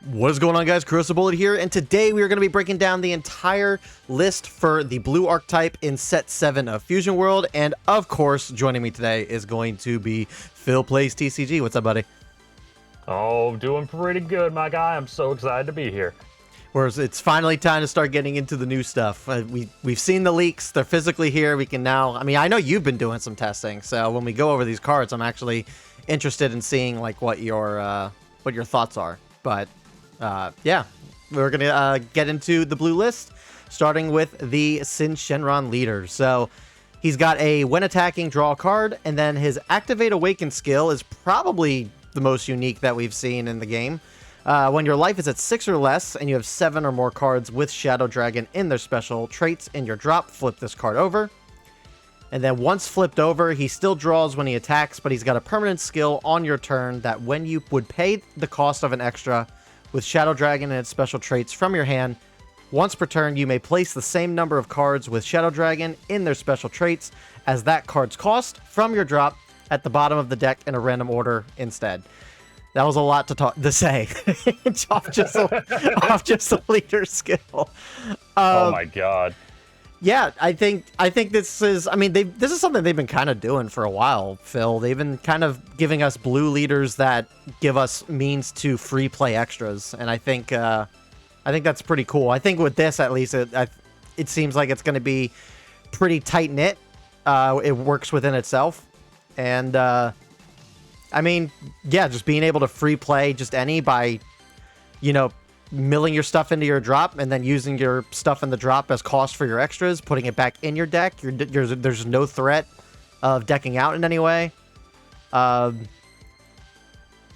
What is going on, guys? Crucible here, and today we are going to be breaking down the entire list for the blue archetype in set 7 of Fusion World, and of course, joining me today is going to be Phil Plays TCG. What's up, buddy? Oh, doing pretty good, my guy. I'm so excited to be here. Whereas it's finally time to start getting into the new stuff. We've seen the leaks; they're physically here. We can now. I mean, I know you've been doing some testing, so when we go over these cards, I'm actually interested in seeing like what your thoughts are. But yeah, we're gonna get into the blue list, starting with the Shenron leader. So he's got a when attacking, draw a card, and then his activate awaken skill is probably the most unique that we've seen in the game. When your life is at 6 or less, and you have 7 or more cards with Shadow Dragon in their special traits in your drop, flip this card over. And then once flipped over, he still draws when he attacks, but he's got a permanent skill on your turn that when you would pay the cost of an extra with Shadow Dragon and its special traits from your hand, once per turn, you may place the same number of cards with Shadow Dragon in their special traits as that card's cost from your drop at the bottom of the deck in a random order instead. That was a lot to say off just a leader skill. Oh my god. Yeah, I think this is. I mean, this is something they've been kind of doing for a while, Phil. They've been kind of giving us blue leaders that give us means to free play extras, and I think that's pretty cool. I think with this, at least, it seems like it's going to be pretty tight knit. It works within itself, and I mean, yeah, just being able to free play just any by, milling your stuff into your drop and then using your stuff in the drop as cost for your extras, putting it back in your deck. There's no threat of decking out in any way. And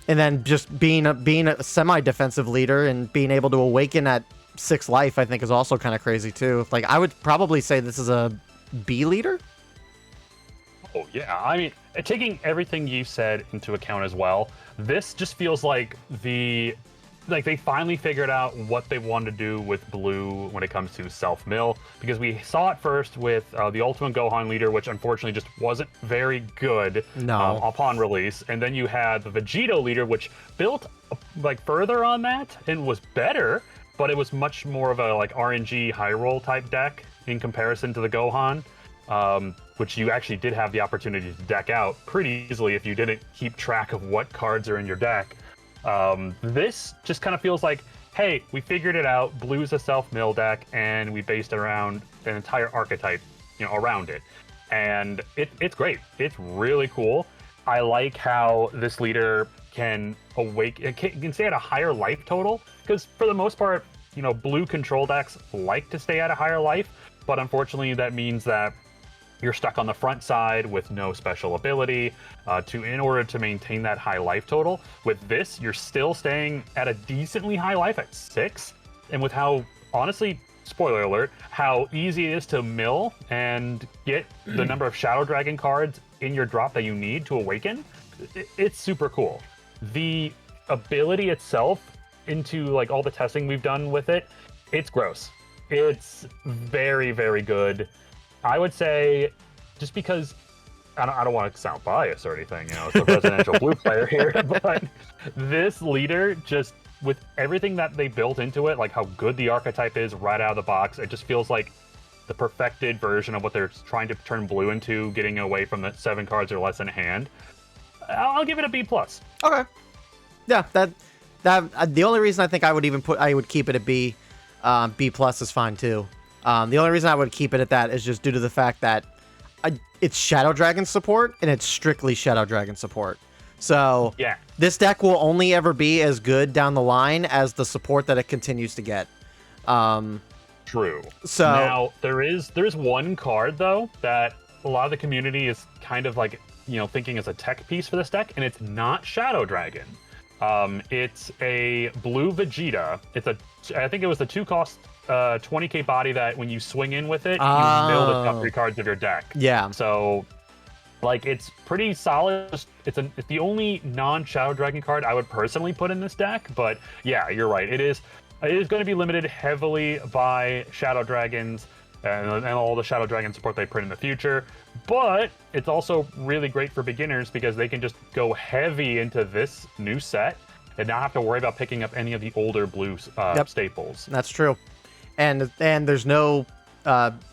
then just being a semi-defensive leader and being able to awaken at 6 life, I think is also kind of crazy too. Like, I would probably say this is a B leader. Oh yeah, I mean, taking everything you said into account as well, this just feels like they finally figured out what they wanted to do with blue when it comes to self-mill, because we saw it first with the Ultimate Gohan leader, which unfortunately just wasn't very good upon release, and then you had the Vegito leader, which built further on that and was better, but it was much more of a RNG high roll type deck in comparison to the Gohan. Which you actually did have the opportunity to deck out pretty easily if you didn't keep track of what cards are in your deck. This just kind of feels like, hey, we figured it out. Blue's a self-mill deck, and we based it around an entire archetype, around it. And it's great. It's really cool. I like how this leader can can stay at a higher life total, because for the most part, blue control decks like to stay at a higher life, but unfortunately that means that you're stuck on the front side with no special ability in order to maintain that high life total. With this, you're still staying at a decently high life at 6, and with how, honestly, spoiler alert, how easy it is to mill and get the number of Shadow Dragon cards in your drop that you need to awaken, it's super cool. The ability itself, into all the testing we've done with it, it's gross. It's very, very good. I would say, just because I don't want to sound biased or anything, it's a residential blue player here, but this leader, just with everything that they built into it, like how good the archetype is right out of the box, it just feels like the perfected version of what they're trying to turn blue into, getting away from the 7 cards or less in hand. I'll give it a B+. Okay. Yeah, that the only reason I think I would keep it a B, B+ is fine too. The only reason I would keep it at that is just due to the fact that it's Shadow Dragon support, and it's strictly Shadow Dragon support. So yeah, this deck will only ever be as good down the line as the support that it continues to get. True. So now there is one card though that a lot of the community is kind of thinking is a tech piece for this deck, and it's not Shadow Dragon. It's a blue Vegeta. I think it was the 2-cost 20k body that when you swing in with it, you mill the top 3 cards of your deck. Yeah. So, it's pretty solid. It's the only non-Shadow Dragon card I would personally put in this deck. But yeah, you're right. It is going to be limited heavily by Shadow Dragons and all the Shadow Dragon support they print in the future. But it's also really great for beginners because they can just go heavy into this new set and not have to worry about picking up any of the older blue staples. That's true. And there's no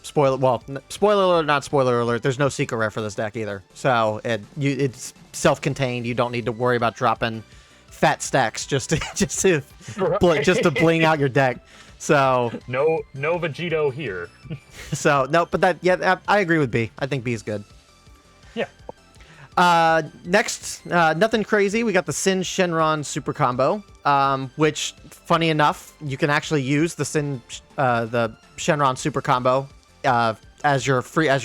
spoiler alert, not spoiler alert. There's no secret rare for this deck either. So it's self-contained. You don't need to worry about dropping fat stacks just to bling out your deck. So no Vegito here. So no, but I agree with B. I think B is good. Yeah. Next, nothing crazy. We got the Sin Shenron super combo, which, funny enough, you can actually use the Shenron super combo as your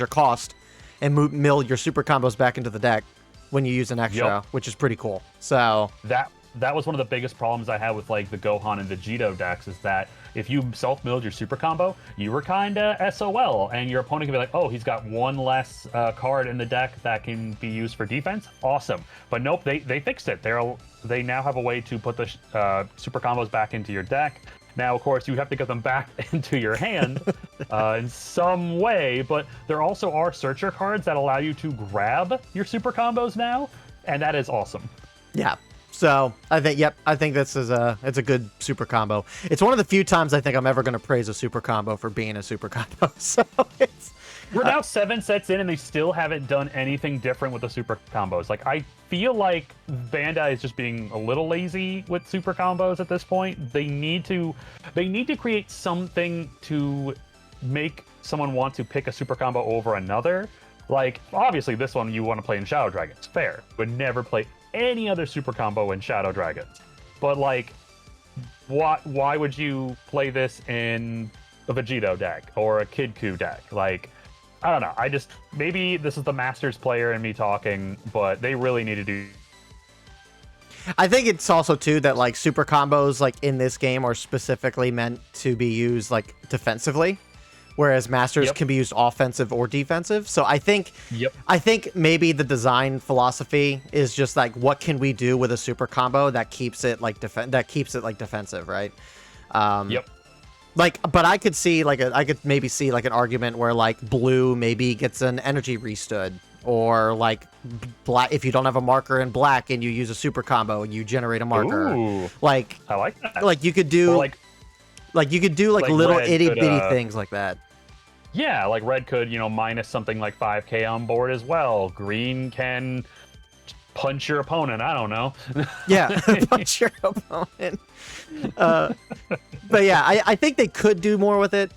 cost, and mill your super combos back into the deck when you use an extra, which is pretty cool. So that was one of the biggest problems I had with like the Gohan and Vegito decks, is that if you self-milled your super combo, you were kind of SOL, and your opponent can be like, oh, he's got one less card in the deck that can be used for defense. Awesome. But nope, they fixed it. They now have a way to put the super combos back into your deck. Now, of course, you have to get them back into your hand in some way, but there also are searcher cards that allow you to grab your super combos now, and that is awesome. Yeah. So I think this is it's a good super combo. It's one of the few times I think I'm ever going to praise a super combo for being a super combo. So we're now 7 sets in, and they still haven't done anything different with the super combos. Like, I feel like Bandai is just being a little lazy with super combos at this point. They need to create something to make someone want to pick a super combo over another. Like, obviously, this one you want to play in Shadow Dragons. Fair. Would never play any other super combo in Shadow Dragons. But, like, why would you play this in a Vegito deck or a Kid Ku deck? Like, I don't know. Maybe this is the Masters player and me talking, but they really need to do. I think it's also, too, that, like, super combos, like, in this game are specifically meant to be used, like, defensively, whereas Masters can be used offensive or defensive. So I think maybe the design philosophy is just like, what can we do with a super combo that keeps it like defensive, right? Like, but I could maybe see like an argument where like blue maybe gets an energy restood, or like black, if you don't have a marker in black and you use a super combo and you generate a marker. Ooh, like, I like that. Like you could do like little itty bitty things like that. Yeah, like red could, minus something like 5k on board as well. Green can punch your opponent. I don't know. Yeah, punch your opponent. But yeah, I think they could do more with it.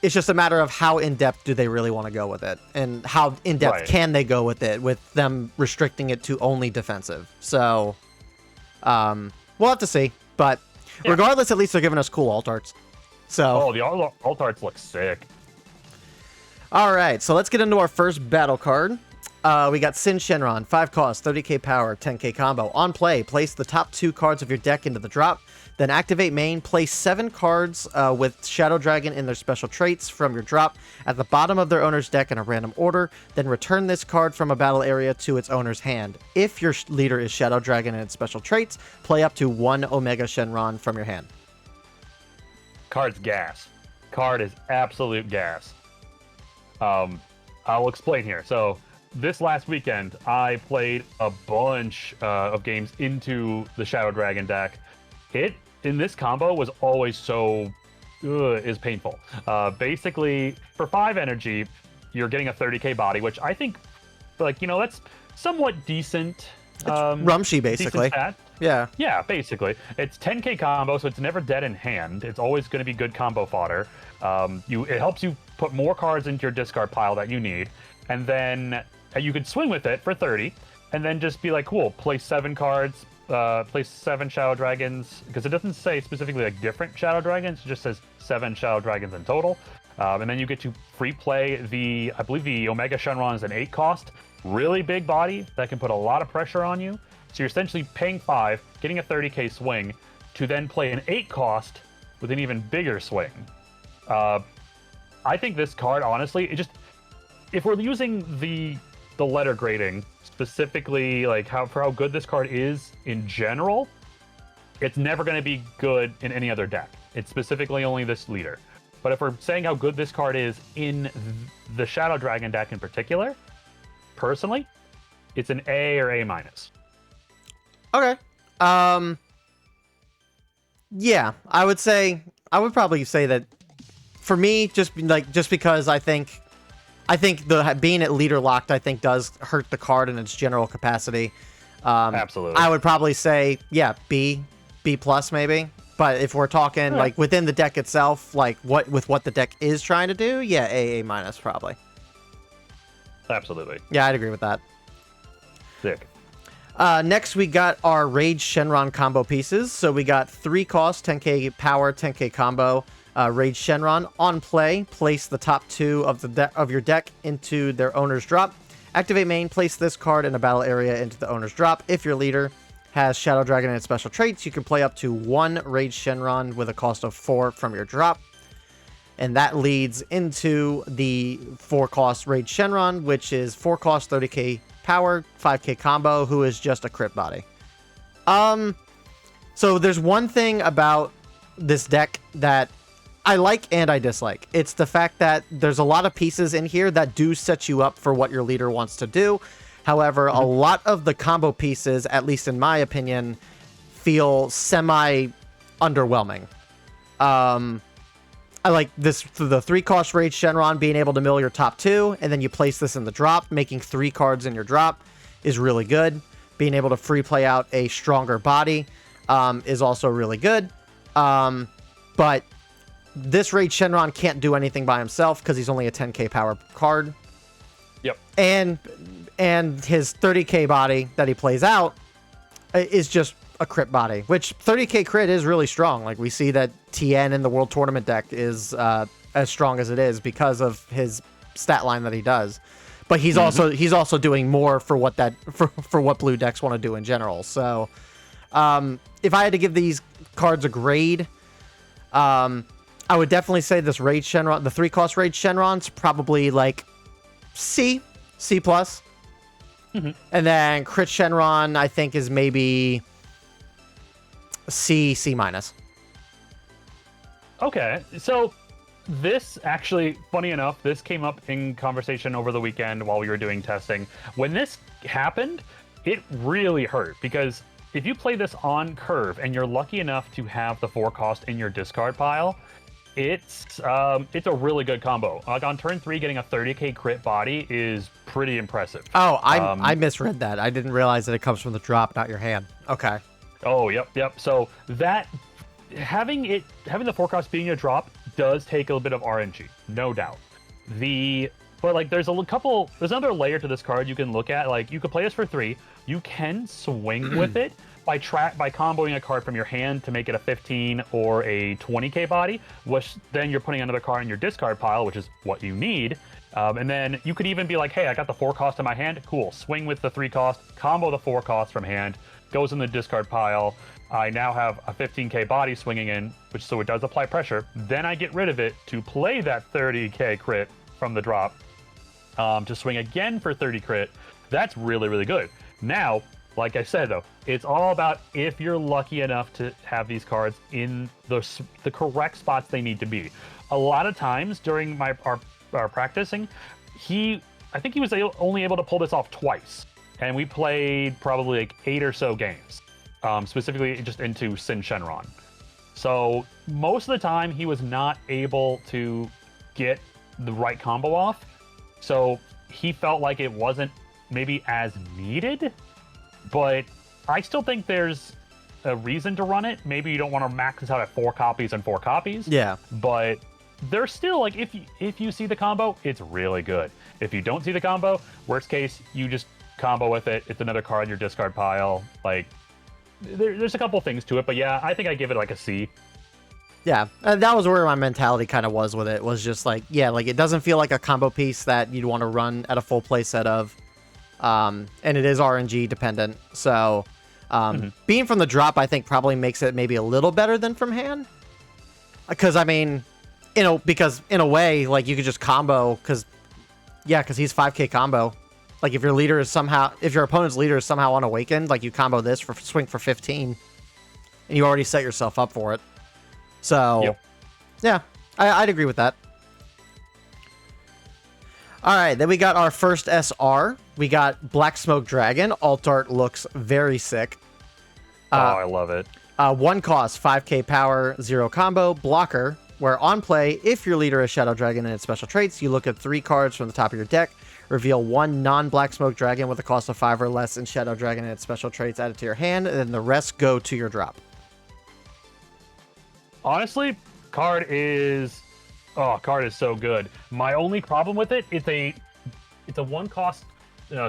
It's just a matter of how in-depth do they really want to go with it, and how in-depth can they go with it, with them restricting it to only defensive. So we'll have to see. But regardless, at least they're giving us cool alt arts. So the alt arts look sick. All right, so let's get into our first battle card. We got Sin Shenron, 5 cost, 30k power, 10k combo. On play, place the top 2 cards of your deck into the drop. Then activate main, place 7 cards with Shadow Dragon in their special traits from your drop at the bottom of their owner's deck in a random order. Then return this card from a battle area to its owner's hand. If your leader is Shadow Dragon and its special traits, play up to 1 Omega Shenron from your hand. Card's gas. Card is absolute gas. I'll explain here. So this last weekend, I played a bunch of games into the Shadow Dragon deck. In this combo was always so is painful. Basically, for 5 energy, you're getting a 30k body, which I think, like, that's somewhat decent. Rumshy, basically. Yeah, basically. It's 10k combo, so it's never dead in hand. It's always going to be good combo fodder. It helps you put more cards into your discard pile that you need, and then you could swing with it for 30, and then just be like, cool, play 7 cards, place 7 Shadow Dragons, because it doesn't say specifically like different Shadow Dragons, it just says 7 Shadow Dragons in total. And then you get to free play I believe the Omega Shenron is an 8 cost, really big body that can put a lot of pressure on you. So you're essentially paying 5, getting a 30k swing, to then play an 8 cost with an even bigger swing. I think this card, honestly, if we're using the letter grading, specifically like for how good this card is in general, it's never going to be good in any other deck. It's specifically only this leader. But if we're saying how good this card is in the Shadow Dragon deck in particular, personally, it's an A or A minus. Okay. Yeah, I would probably say that for me, just because I think the being at leader locked, I think does hurt the card in its general capacity. Absolutely. I would probably say, yeah, B plus maybe. But if we're talking like within the deck itself, like what the deck is trying to do, yeah, A minus probably. Absolutely. Yeah, I'd agree with that. Sick. Next, we got our Rage Shenron combo pieces. So we got 3 cost, 10k power, 10k combo. Rage Shenron. On play, place the top 2 of your deck into their owner's drop. Activate main, place this card in a battle area into the owner's drop. If your leader has Shadow Dragon and special traits, you can play up to 1 Rage Shenron with a cost of 4 from your drop. And that leads into the 4 cost Rage Shenron, which is 4 cost, 30k power, 5k combo, who is just a crit body. So there's one thing about this deck that I like and I dislike. It's the fact that there's a lot of pieces in here that do set you up for what your leader wants to do. However, a lot of the combo pieces, at least in my opinion, feel semi-underwhelming. I like this, the 3 cost Rage Shenron being able to mill your top 2, and then you place this in the drop, making 3 cards in your drop is really good. Being able to free play out a stronger body is also really good. But this Rage Shenron can't do anything by himself because he's only a 10k power card. Yep. And his 30k body that he plays out is just a crit body, which 30k crit is really strong. Like we see that TN in the World Tournament deck is as strong as it is because of his stat line that he does. But he's also doing more for what for what blue decks want to do in general. So if I had to give these cards a grade, I would definitely say this Rage Shenron, the 3 cost Rage Shenron's probably like C plus. And then Crit Shenron, I think, is maybe C minus. Okay, so this actually, funny enough, this came up in conversation over the weekend while we were doing testing. When this happened, it really hurt because if you play this on curve and you're lucky enough to have the 4 cost in your discard pile, it's a really good combo. Like on turn 3, getting a 30k crit body is pretty impressive. Oh, I misread that. I didn't realize that it comes from the drop, not your hand. Okay. Oh, yep. So that having the 4 cost being a drop does take a little bit of RNG, no doubt. But like there's another layer to this card you can look at. Like you could play this for 3. You can swing with it by comboing a card from your hand to make it a 15 or a 20k body, which then you're putting another card in your discard pile, which is what you need. And then you could even be like, hey, I got the 4 cost in my hand. Cool. Swing with the 3 cost, combo the 4 cost from hand, goes in the discard pile. I now have a 15k body swinging in, so it does apply pressure. Then I get rid of it to play that 30k crit from the drop to swing again for 30 crit. That's really, really good. Now, like I said, though, it's all about if you're lucky enough to have these cards in the correct spots they need to be. A lot of times during our practicing, I think he was only able to pull this off twice. And we played probably like 8 or so games, specifically just into Sin Shenron. So most of the time, he was not able to get the right combo off. So he felt like it wasn't maybe as needed. But I still think there's a reason to run it. Maybe you don't want to max this out at 4 copies and 4 copies. Yeah. But there's still, like, if you see the combo, it's really good. If you don't see the combo, worst case, you just combo with it. It's another card in your discard pile. Like, there's a couple things to it. But yeah, I think I give it like a C. Yeah, that was where my mentality kind of was with it. Was just like, yeah, like it doesn't feel like a combo piece that you'd want to run at a full play set of. And it is RNG dependent. So being from the drop, I think probably makes it maybe a little better than from hand. Because, I mean, because in a way, like you could just combo because he's 5k combo. Like if your opponent's leader is somehow unawakened, like you combo this for swing for 15 and you already set yourself up for it. So, yeah, I'd agree with that. All right, then we got our first SR. We got Black Smoke Dragon. Alt art looks very sick. I love it. One cost, 5k power, 0 combo, blocker, where on play, if your leader is Shadow Dragon and its special traits, you look at 3 cards from the top of your deck, reveal 1 non-Black Smoke Dragon with a cost of 5 or less and Shadow Dragon and its special traits added to your hand, and then the rest go to your drop. Honestly, card is so good. My only problem with it is it's a 1 cost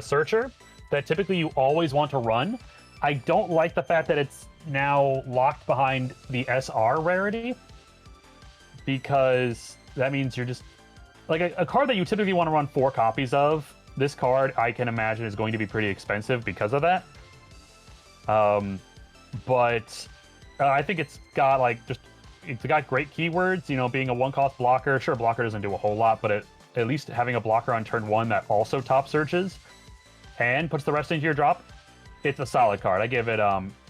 searcher that typically you always want to run. I don't like the fact that it's now locked behind the SR rarity, because that means you're just like a card that you typically want to run 4 copies of. This card, I can imagine, is going to be pretty expensive because of that. But I think it's got it's got great keywords. You know, being a 1 cost blocker. Sure, blocker doesn't do a whole lot, but at least having a blocker on turn 1 that also top searches and puts the rest into your drop, it's a solid card. I give it,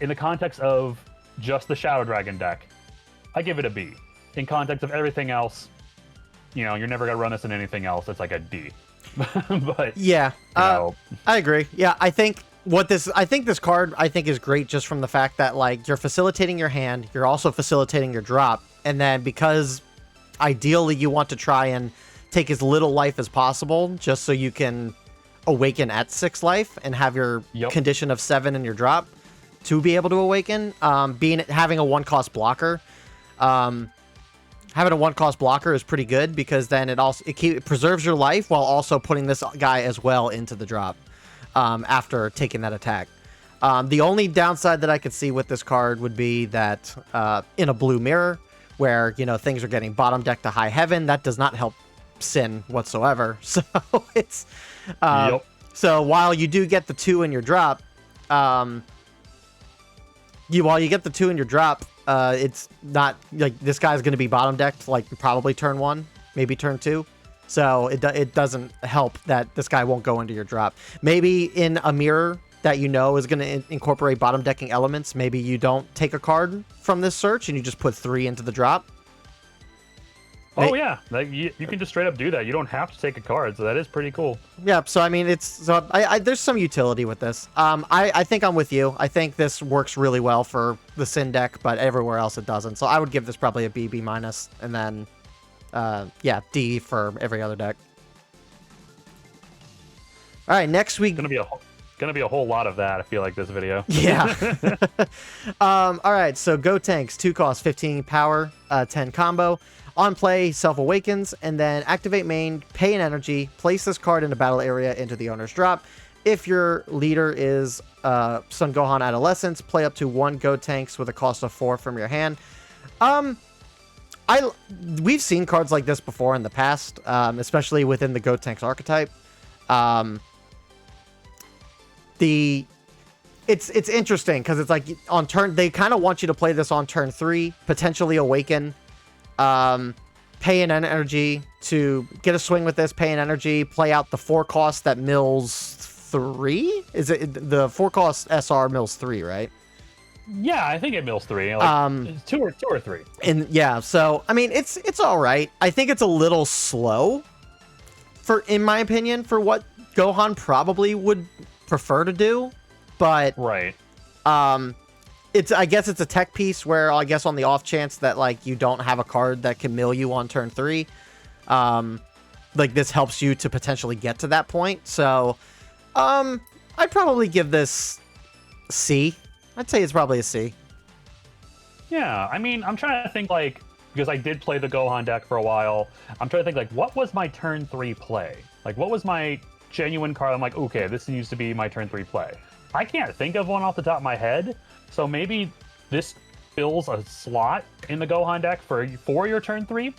in the context of just the Shadow Dragon deck, I give it a B. In context of everything else, you know, you're never gonna run this in anything else. It's like a D. But yeah, I agree. Yeah, I think this card is great just from the fact that like you're facilitating your hand, you're also facilitating your drop, and then because ideally you want to try and take as little life as possible just so you can awaken at 6 life and have your condition of 7 in your drop to be able to awaken. Having a 1 cost blocker, having a 1 cost blocker is pretty good because then it preserves your life while also putting this guy as well into the drop after taking that attack. The only downside that I could see with this card would be that in a blue mirror where, you know, things are getting bottom deck to high heaven, that does not help Sin whatsoever. So it's so while you do get the 2 in your drop, it's not like this guy's going to be bottom decked like probably turn 1, maybe turn 2. So it doesn't help that this guy won't go into your drop. Maybe in a mirror that you know is going to incorporate bottom decking elements, maybe you don't take a card from this search and you just put 3 into the drop. Oh yeah, like you can just straight up do that. You don't have to take a card, so that is pretty cool. Yeah, so I mean, there's some utility with this. I think I'm with you. I think this works really well for the Sin deck, but everywhere else it doesn't. So I would give this probably a B, B-, and then D for every other deck. All right, next week. Gonna be a whole lot of that. I feel like this video. Yeah. All right, so Gotenks, 2 cost, 15 power, 10 combo. On play, Self Awakens, and then activate main, pay an energy, place this card in a battle area into the owner's drop. If your leader is Son Gohan Adolescence, play up to 1 Gotenks with a cost of 4 from your hand. We've seen cards like this before in the past, especially within the Gotenks archetype. It's interesting because it's like on turn, they kind of want you to play this on turn 3, potentially awaken. Pay an energy to get a swing with this, pay an energy, play out the 4 cost that mills 3? Is it the 4 cost SR mills 3, right? Yeah, I think it mills 3. Like, two or 3. And yeah, so I mean it's all right. I think it's a little slow in my opinion, for what Gohan probably would prefer to do. But right. I guess it's a tech piece where I guess on the off chance that like you don't have a card that can mill you on turn 3, like this helps you to potentially get to that point. So, I'd probably give this C. I'd say it's probably a C. Yeah, I mean, I'm trying to think like, because I did play the Gohan deck for a while. I'm trying to think like, what was my turn 3 play? Like, what was my genuine card? I'm like, okay, this used to be my turn 3 play. I can't think of one off the top of my head. So maybe this fills a slot in the Gohan deck for your turn 3,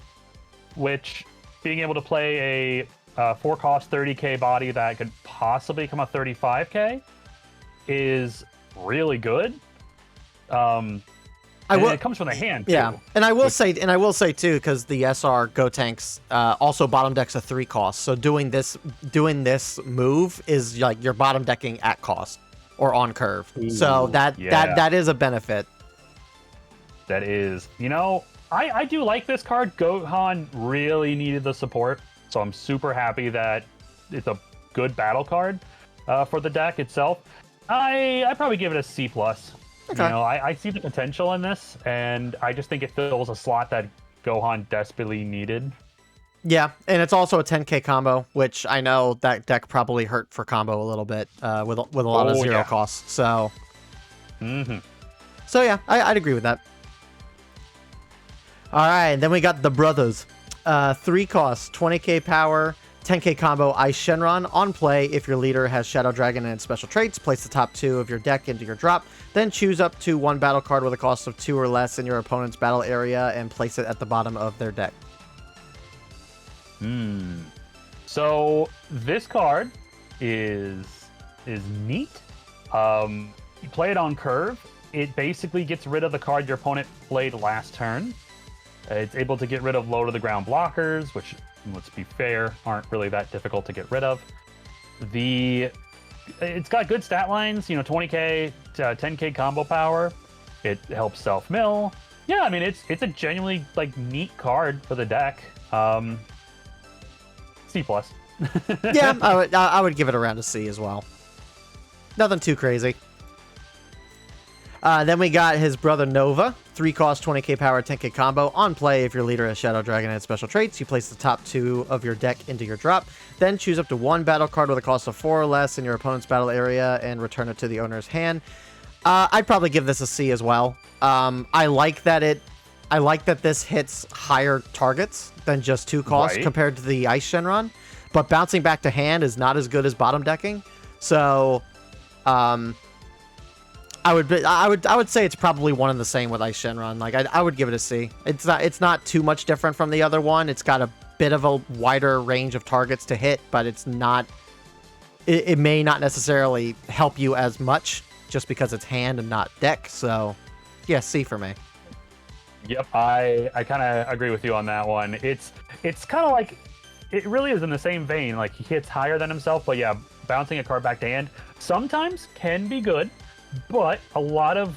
which being able to play a 4 cost 30k body that could possibly come out 35k is really good. It comes from the hand too. Yeah, and I will say too, because the SR Gotenks also bottom decks a 3 cost. So doing this move is like you're bottom decking at cost or on curve. Ooh, so that is a benefit. That is, you know, I do like this card. Gohan really needed the support, so I'm super happy that it's a good battle card for the deck itself. I probably give it a C+. Okay. You know, I see the potential in this, and I just think it fills a slot that Gohan desperately needed. Yeah, and it's also a 10k combo, which I know that deck probably hurt for combo a little bit with a lot of zero costs. So, so yeah, I'd agree with that. All right, then we got the brothers. 3 costs, 20k power, 10k combo, Eis Shenron. On play, if your leader has Shadow Dragon and special traits, place the top 2 of your deck into your drop. Then choose up to 1 battle card with a cost of 2 or less in your opponent's battle area and place it at the bottom of their deck. So this card is neat. You play it on curve. It basically gets rid of the card your opponent played last turn. It's able to get rid of low to the ground blockers, which, let's be fair, aren't really that difficult to get rid of. It's got good stat lines, 20k to 10k combo power. It helps self-mill. Yeah, I mean, it's a genuinely neat card for the deck. C+. Yeah, I would give it around a C as well. Nothing too crazy. Then we got his brother Nova. 3 cost, 20k power, 10k combo. On play, if your leader has Shadow Dragon and special traits, you place the top 2 of your deck into your drop. Then choose up to 1 battle card with a cost of 4 or less in your opponent's battle area and return it to the owner's hand. I'd probably give this a C as well. I like that this hits higher targets than just 2 costs compared to the Eis Shenron, but bouncing back to hand is not as good as bottom decking. So, I would say it's probably one and the same with Eis Shenron. Like I would give it a C. It's not too much different from the other one. It's got a bit of a wider range of targets to hit, but it's not. It may not necessarily help you as much just because it's hand and not deck. So, yeah, C for me. Yep, I kind of agree with you on that one. It's kind of like, it really is in the same vein. Like, he hits higher than himself, but yeah, bouncing a card back to hand sometimes can be good, but a lot of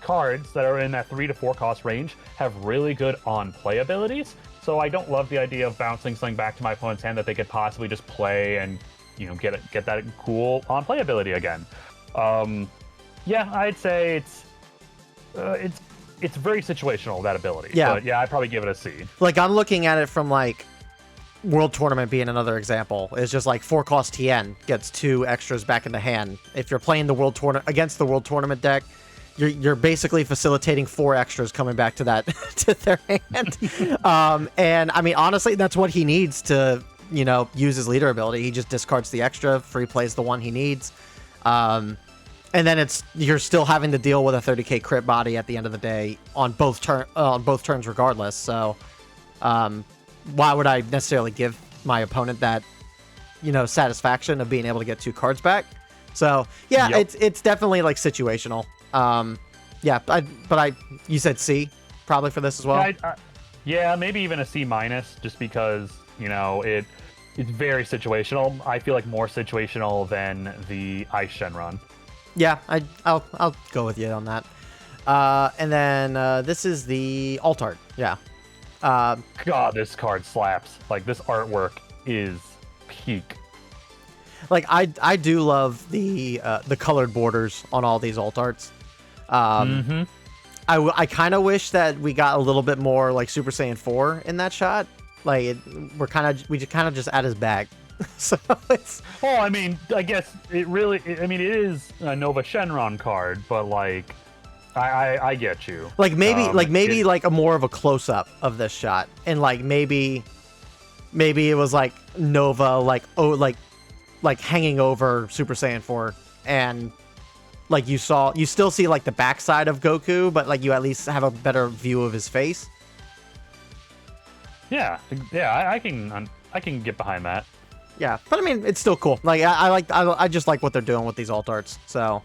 cards that are in that 3 to 4 cost range have really good on-play abilities. So I don't love the idea of bouncing something back to my opponent's hand that they could possibly just play and, get that cool on-play ability again. Yeah, I'd say it's very situational, that ability. Yeah. But yeah, I'd probably give it a C. Like, I'm looking at it from, like, World Tournament being another example. It's just like 4 cost TN gets 2 extras back in the hand. If you're playing the World Tournament against the World Tournament deck, you're basically facilitating 4 extras coming back to that to their hand. And I mean, honestly, that's what he needs to, use his leader ability. He just discards the extra, free plays the one he needs. And then you're still having to deal with a 30k crit body at the end of the day on both turns regardless. So why would I necessarily give my opponent that, satisfaction of being able to get 2 cards back? So yeah, yep. It's definitely like situational. Yeah, you said C probably for this as well. Yeah, maybe even a C minus, just because it's very situational. I feel like more situational than the Eis Shenron. Yeah, I'll go with you on that. And then this is the alt art. Yeah. God, this card slaps. Like, this artwork is peak. Like, I do love the colored borders on all these alt arts. I kind of wish that we got a little bit more like Super Saiyan 4 in that shot. Like, we kind of just at his bag. So it's. Oh, I mean, I guess it is a Nova Shenron card, but like, I get you. Like maybe like a more of a close up of this shot, and like maybe it was like Nova like hanging over Super Saiyan 4, and like you still see like the backside of Goku, but like you at least have a better view of his face. Yeah, I can get behind that. Yeah, but I mean, it's still cool. Like I just like what they're doing with these alt arts. So,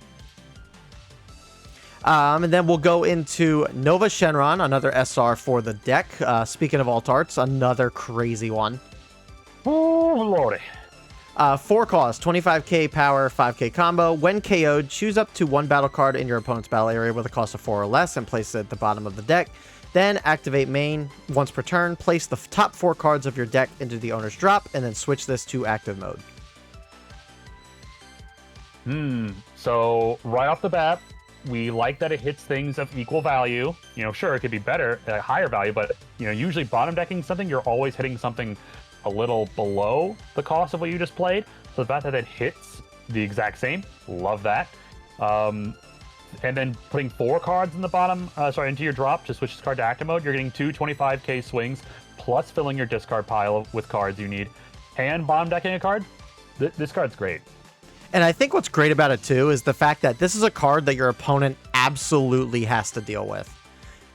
and then we'll go into Nova Shenron, another SR for the deck. Speaking of alt arts, another crazy one. Oh lordy. 4 cost, 25k power, 5k combo. When KO'd, choose up to 1 battle card in your opponent's battle area with a cost of 4 or less and place it at the bottom of the deck. Then activate main once per turn. Place the top 4 cards of your deck into the owner's drop, and then switch this to active mode. So right off the bat, We like that it hits things of equal value. You know, sure, it could be better, higher value, but you know, usually bottom decking something, you're always hitting something a little below the cost of what you just played. So the fact that it hits the exact same, love that. And then putting 4 cards in the bottom, into your drop to switch this card to active mode, you're getting 2 25k swings, plus filling your discard pile with cards you need, and bottom decking a card. This card's great. And I think what's great about it too is the fact that this is a card that your opponent absolutely has to deal with,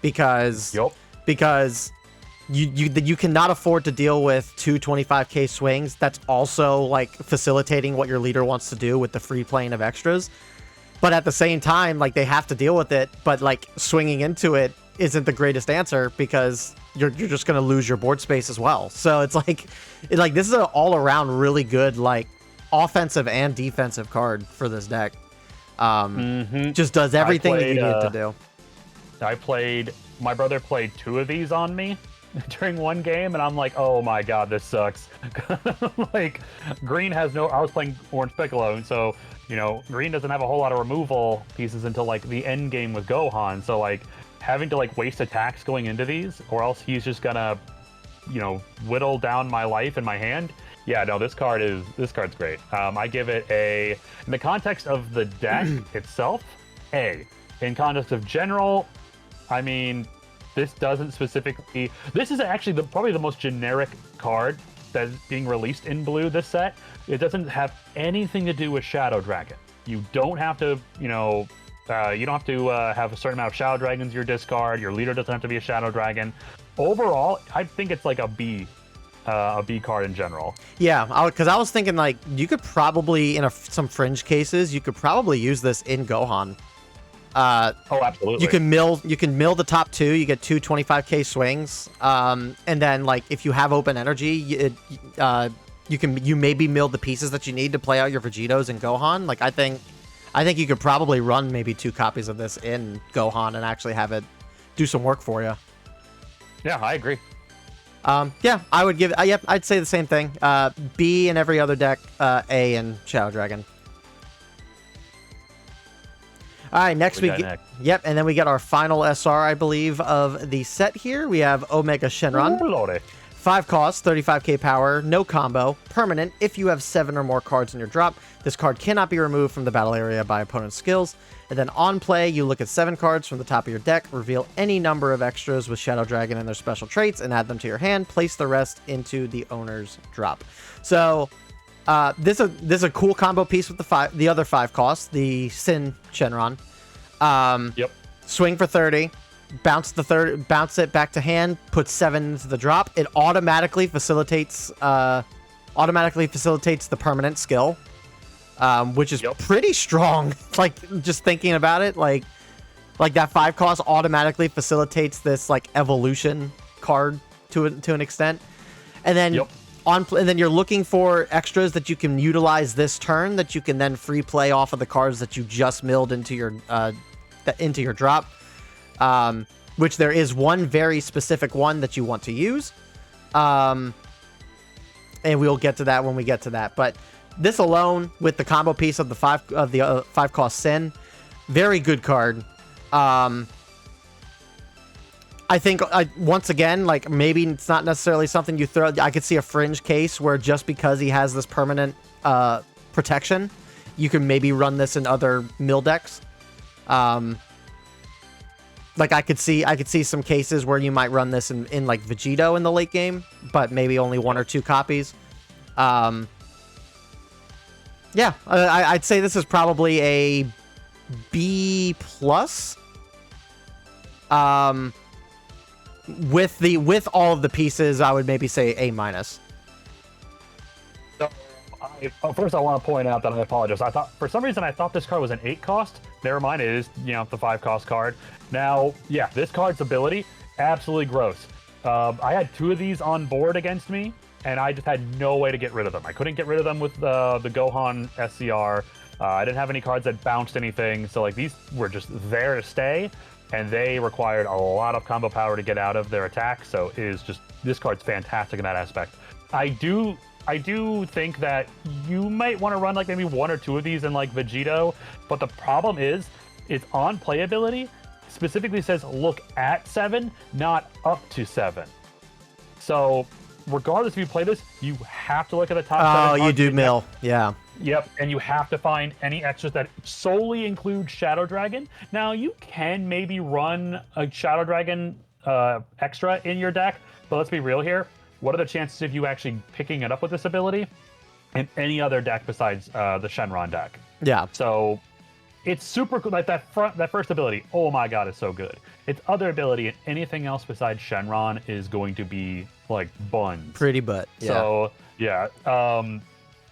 because you cannot afford to deal with 2 25k swings. That's also like facilitating what your leader wants to do with the free playing of extras. But at the same time, like, they have to deal with it, but like swinging into it isn't the greatest answer because you're just going to lose your board space as well. So it's like this is an all around really good, like, offensive and defensive card for this deck. Just does everything that you need to do. My brother played 2 of these on me during one game, and I'm like, oh my god, this sucks. Like, green has no, I was playing orange piccolo, and so, you know, green doesn't have a whole lot of removal pieces until like the end game with Gohan, so like having to like waste attacks going into these, or else he's just gonna, you know, whittle down my life in my hand. Yeah, no, this card's great. I give it a, in the context of the deck itself, A. In context of general, I mean, this doesn't specifically, this is actually probably the most generic card that's being released in blue this set. It doesn't have anything to do with Shadow Dragon. You don't have to, you know, you don't have to have a certain amount of Shadow Dragons in your discard. Your leader doesn't have to be a Shadow Dragon. Overall, I think it's like a B card in general. Yeah, because I was thinking, like, you could probably, in some Fringe cases, you could probably use this in Gohan. Oh, absolutely. You can mill the top 2. You get 2 25k swings, and then, like, if you have open energy, you maybe mill the pieces that you need to play out your Vegitos in Gohan. Like, I think you could probably run maybe 2 copies of this in Gohan and actually have it do some work for you. Yeah, I agree. Yeah, I would give. Yep, I'd say the same thing. B in every other deck. A in Shadow Dragon. All right, next we get, yep, and then we get our final SR, I believe, of the set here. We have Omega Shenron. 5 costs, 35k power, no combo, permanent. If you have 7 or more cards in your drop, this card cannot be removed from the battle area by opponent's skills. And then on play, you look at 7 cards from the top of your deck, reveal any number of extras with Shadow Dragon and their special traits, and add them to your hand. Place the rest into the owner's drop. So this is a cool combo piece with the other 5 costs, the Sin Shenron. Yep. Swing for 30. Bounce it back to hand, put 7 into the drop. It automatically facilitates the permanent skill, which is pretty strong. Like, just thinking about it, like that 5 cost automatically facilitates this, like, evolution card to an extent. And then and then you're looking for extras that you can utilize this turn that you can then free play off of the cards that you just milled into your drop. Which there is one very specific one that you want to use. And we'll get to that when we get to that. But this alone, with the combo piece of the 5 cost Sin, very good card. I think, once again, like, maybe it's not necessarily something you throw. I could see a Fringe case where just because he has this permanent protection, you can maybe run this in other mill decks. Like, I could see some cases where you might run this in like Vegito in the late game, but maybe only 1 or 2 copies. Yeah, I'd say this is probably a B+. With all of the pieces, I would maybe say A-. So, first I want to point out that I apologize. For some reason I thought this card was an 8 cost. Never mind, it is, you know, the 5 cost card. Now, yeah, this card's ability, absolutely gross. I had 2 of these on board against me, and I just had no way to get rid of them. I couldn't get rid of them with the Gohan SCR. I didn't have any cards that bounced anything, so like these were just there to stay, and they required a lot of combo power to get out of their attack, so it is just, this card's fantastic in that aspect. I do think that you might want to run like maybe 1 or 2 of these in like Vegito, but the problem is its on playability specifically says look at 7, not up to 7. So regardless if you play this, you have to look at the top 7. Oh, you do mill. Yeah. Yep, and you have to find any extras that solely include Shadow Dragon. Now, you can maybe run a Shadow Dragon extra in your deck, but let's be real here. What are the chances of you actually picking it up with this ability in any other deck besides the Shenron deck? Yeah. So it's super cool. Like that first ability, oh my god, it's so good. Its other ability and anything else besides Shenron is going to be like buns. Pretty butt. Yeah. So yeah,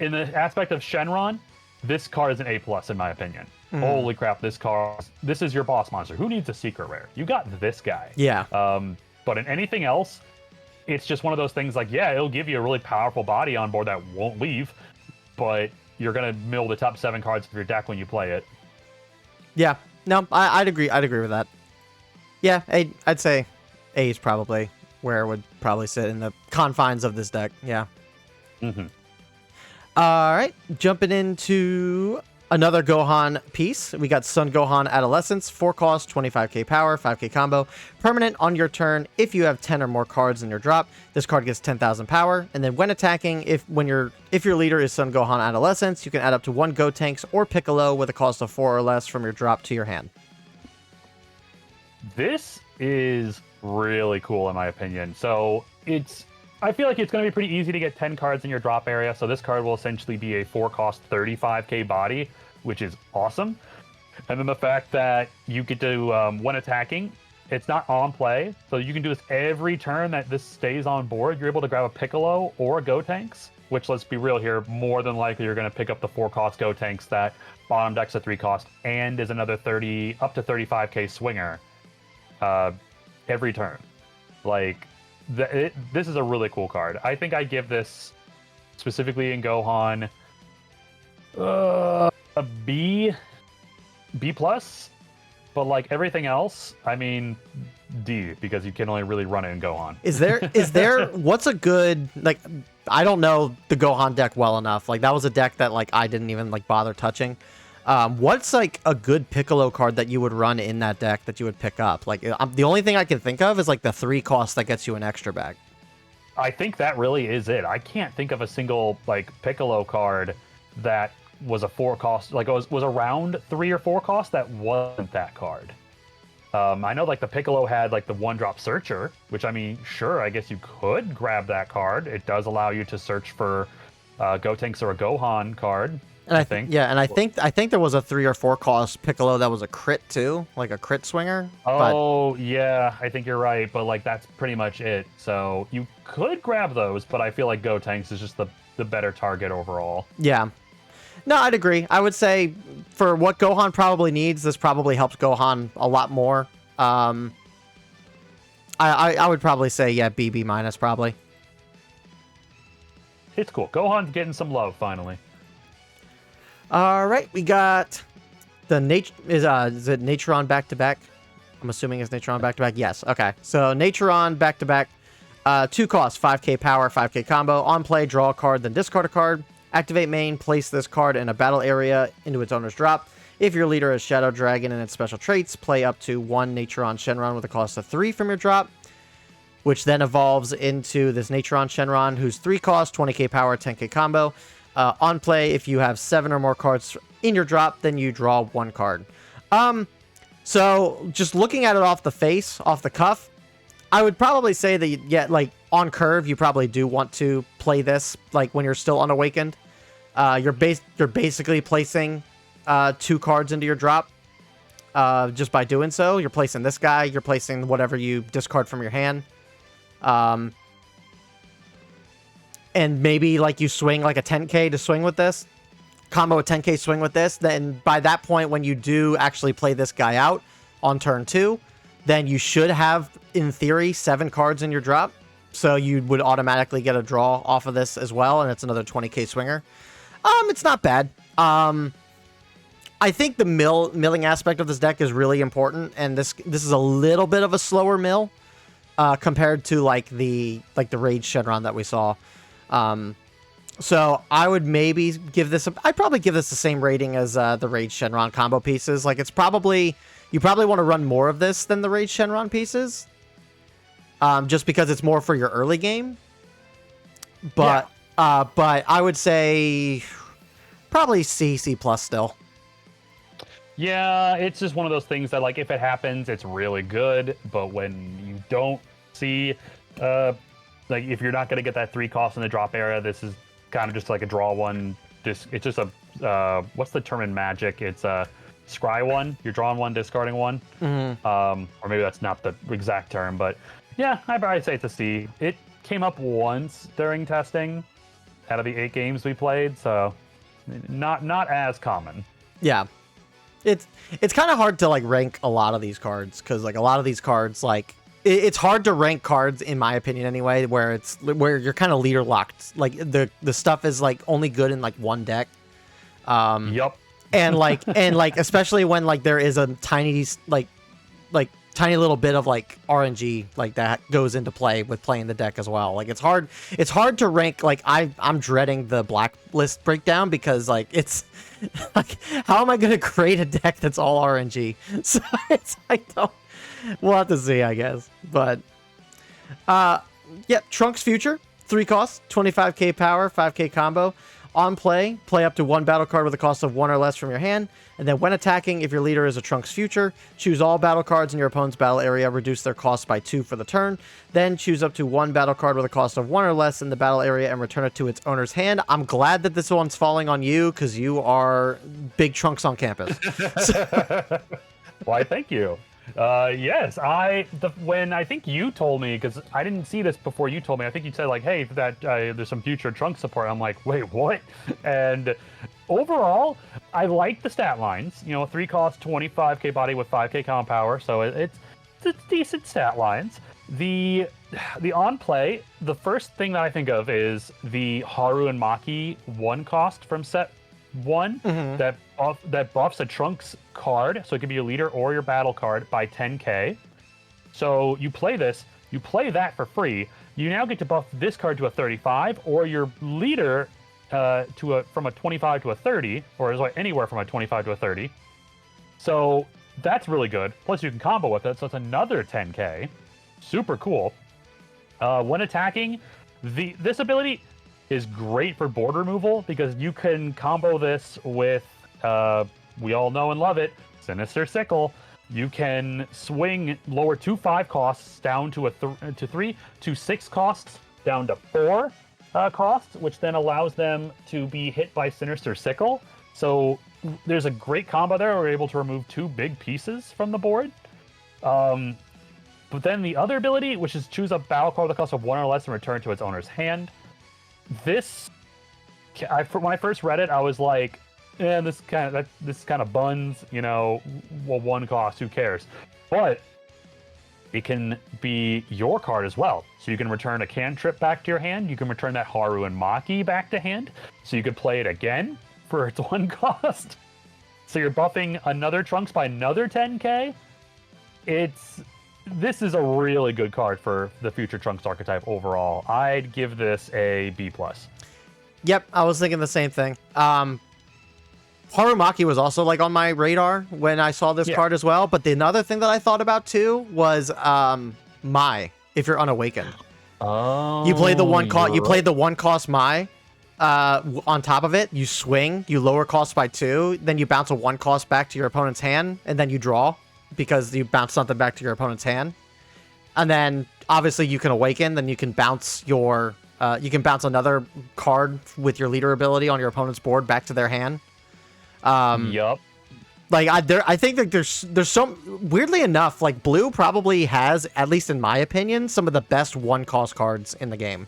in the aspect of Shenron, this card is an A+ in my opinion. Holy crap, this is your boss monster. Who needs a secret rare? You got this guy. Yeah. But in anything else, it's just one of those things like, yeah, it'll give you a really powerful body on board that won't leave, but you're gonna mill the top 7 cards of your deck when you play it. Yeah. No, I'd agree. I'd agree with that. Yeah, I'd say A is probably where it would probably sit in the confines of this deck. Yeah. Mm-hmm. All right, jumping into another Gohan piece. We got Son Gohan Adolescence, 4 cost, 25k power, 5k combo. Permanent on your turn. If you have 10 or more cards in your drop, this card gets 10,000 power. And then when attacking, if your leader is Son Gohan Adolescence, you can add up to 1 Gotenks or Piccolo with a cost of 4 or less from your drop to your hand. This is really cool in my opinion. So I feel like it's going to be pretty easy to get 10 cards in your drop area. So this card will essentially be a 4 cost 35k body, which is awesome. And then the fact that you get to, when attacking, it's not on play. So you can do this every turn that this stays on board. You're able to grab a Piccolo or a Gotenks, which, let's be real here, more than likely you're going to pick up the 4 cost Gotenks that bottom deck's a 3 cost and is another up to 35k swinger every turn. Like, this is a really cool card. I think I give this, specifically in Gohan, a B+, but like everything else, I mean, D, because you can only really run it in Gohan. Is there what's a good, like, I don't know the Gohan deck well enough. Like, that was a deck that like I didn't even like bother touching. What's like a good Piccolo card that you would run in that deck that you would pick up? Like, the only thing I can think of is like the 3 cost that gets you an extra bag. I think that really is it. I can't think of a single like Piccolo card that was a 4 cost, like was around 3 or 4 cost that wasn't that card. I know like the Piccolo had like the 1-drop Searcher, which, I mean, sure, I guess you could grab that card. It does allow you to search for Gotenks or a Gohan card. And I think, yeah, and I think there was a 3 or 4 cost Piccolo that was a crit too, like a crit swinger. Oh, yeah, I think you're right, but like that's pretty much it. So you could grab those, but I feel like Gotenks is just the better target overall. Yeah. No, I'd agree. I would say for what Gohan probably needs, this probably helps Gohan a lot more. I would probably say, yeah, B minus probably. It's cool. Gohan's getting some love finally. All right, we got the is it Naturon back-to-back? I'm assuming it's Naturon back-to-back. Yes, okay. So Naturon back-to-back, 2 costs, 5k power, 5k combo. On play, draw a card, then discard a card. Activate main, place this card in a battle area into its owner's drop. If your leader is Shadow Dragon and its special traits, play up to 1 Naturon Shenron with a cost of 3 from your drop, which then evolves into this Naturon Shenron, who's 3 cost, 20k power, 10k combo. On play, if you have 7 or more cards in your drop, then you draw 1 card. So just looking at it off the cuff, I would probably say that, yeah, like on curve, you probably do want to play this like when you're still unawakened. You're basically placing 2 cards into your drop. Just by doing so, you're placing this guy, you're placing whatever you discard from your hand. And maybe like you swing like a 10k to swing with this, combo a 10k swing with this, then by that point when you do actually play this guy out on turn 2, then you should have, in theory, 7 cards in your drop. So you would automatically get a draw off of this as well, and it's another 20k swinger. It's not bad. I think the milling aspect of this deck is really important, and this is a little bit of a slower mill compared to like the Rage Shenron that we saw. So I would maybe give this. I'd probably give this the same rating as the Rage Shenron combo pieces. Like it's probably you probably want to run more of this than the Rage Shenron pieces, just because it's more for your early game. But but I would say probably C plus still. Yeah, it's just one of those things that, like, if it happens, it's really good. But when you don't see, like, if you're not going to get that 3 cost in the drop area, this is kind of just like a draw one. It's just a, what's the term in Magic? It's a scry one. You're drawing one, discarding one. Or maybe that's not the exact term. But yeah, I'd say it's a C. It came up once during testing out of the 8 games we played. So not as common. Yeah. It's kind of hard to like rank a lot of these cards because like a lot of these cards like it's hard to rank cards in my opinion anyway where you're kind of leader locked, like the stuff is like only good in like one deck. Yep. And like especially when like there is a tiny like tiny little bit of like RNG like that goes into play with playing the deck as well. Like it's hard to rank. Like I'm dreading the blacklist breakdown because like it's like how am I gonna create a deck that's all RNG? So it's we'll have to see, I guess. But yeah, Trunks Future, 3 costs, 25k power, 5k combo. On play up to 1 battle card with a cost of 1 or less from your hand. And then when attacking, if your leader is a Trunks Future, choose all battle cards in your opponent's battle area, reduce their cost by 2 for the turn. Then choose up to 1 battle card with a cost of 1 or less in the battle area and return it to its owner's hand. I'm glad that this one's falling on you because you are big Trunks on campus. Why, thank you. Yes, when I think you told me, because I didn't see this before you told me, I think you said like, hey, that there's some future Trunks support. I'm like, wait, what? And overall, I like the stat lines. 3 cost, 25k body with 5k common power, so it's decent stat lines. The on play, the first thing that I think of is the Haru and Maki 1 cost from set 1 that buffs a Trunks card, so it can be your leader or your battle card by 10k. So you play that for free. You now get to buff this card to a 35, or your leader from a 25 to a 30, or anywhere from a 25 to a 30. So that's really good. Plus you can combo with it, so it's another 10k. Super cool. When attacking, this ability is great for board removal because you can combo this with, we all know and love it, Sinister Sickle. You can swing lower 2 5 costs down to 3, to 6 costs down to 4 costs, which then allows them to be hit by Sinister Sickle. So there's a great combo there. We're able to remove 2 big pieces from the board. But then the other ability, which is choose a battle card with a cost of 1 or less and return to its owner's hand. This, when I first read it, I was like, this kind of buns, 1 cost, who cares? But it can be your card as well. So you can return a cantrip back to your hand. You can return that Haru and Maki back to hand. So you could play it again for its 1 cost. So you're buffing another Trunks by another 10k. This is a really good card for the future Trunks archetype overall. I'd give this a B+. Yep, I was thinking the same thing. Harumaki was also like on my radar when I saw this card as well. But the another thing that I thought about too was Mai, if you're unawakened. Oh, you play the 1 cost. You play the 1 cost Mai. On top of it, you swing. You lower cost by 2. Then you bounce a 1 cost back to your opponent's hand, and then you draw because you bounce something back to your opponent's hand. And then obviously you can awaken. Then you can bounce your. You can bounce another card with your leader ability on your opponent's board back to their hand. Yup. Like I think that there's some weirdly enough, like blue probably has, at least in my opinion, some of the best 1 cost cards in the game.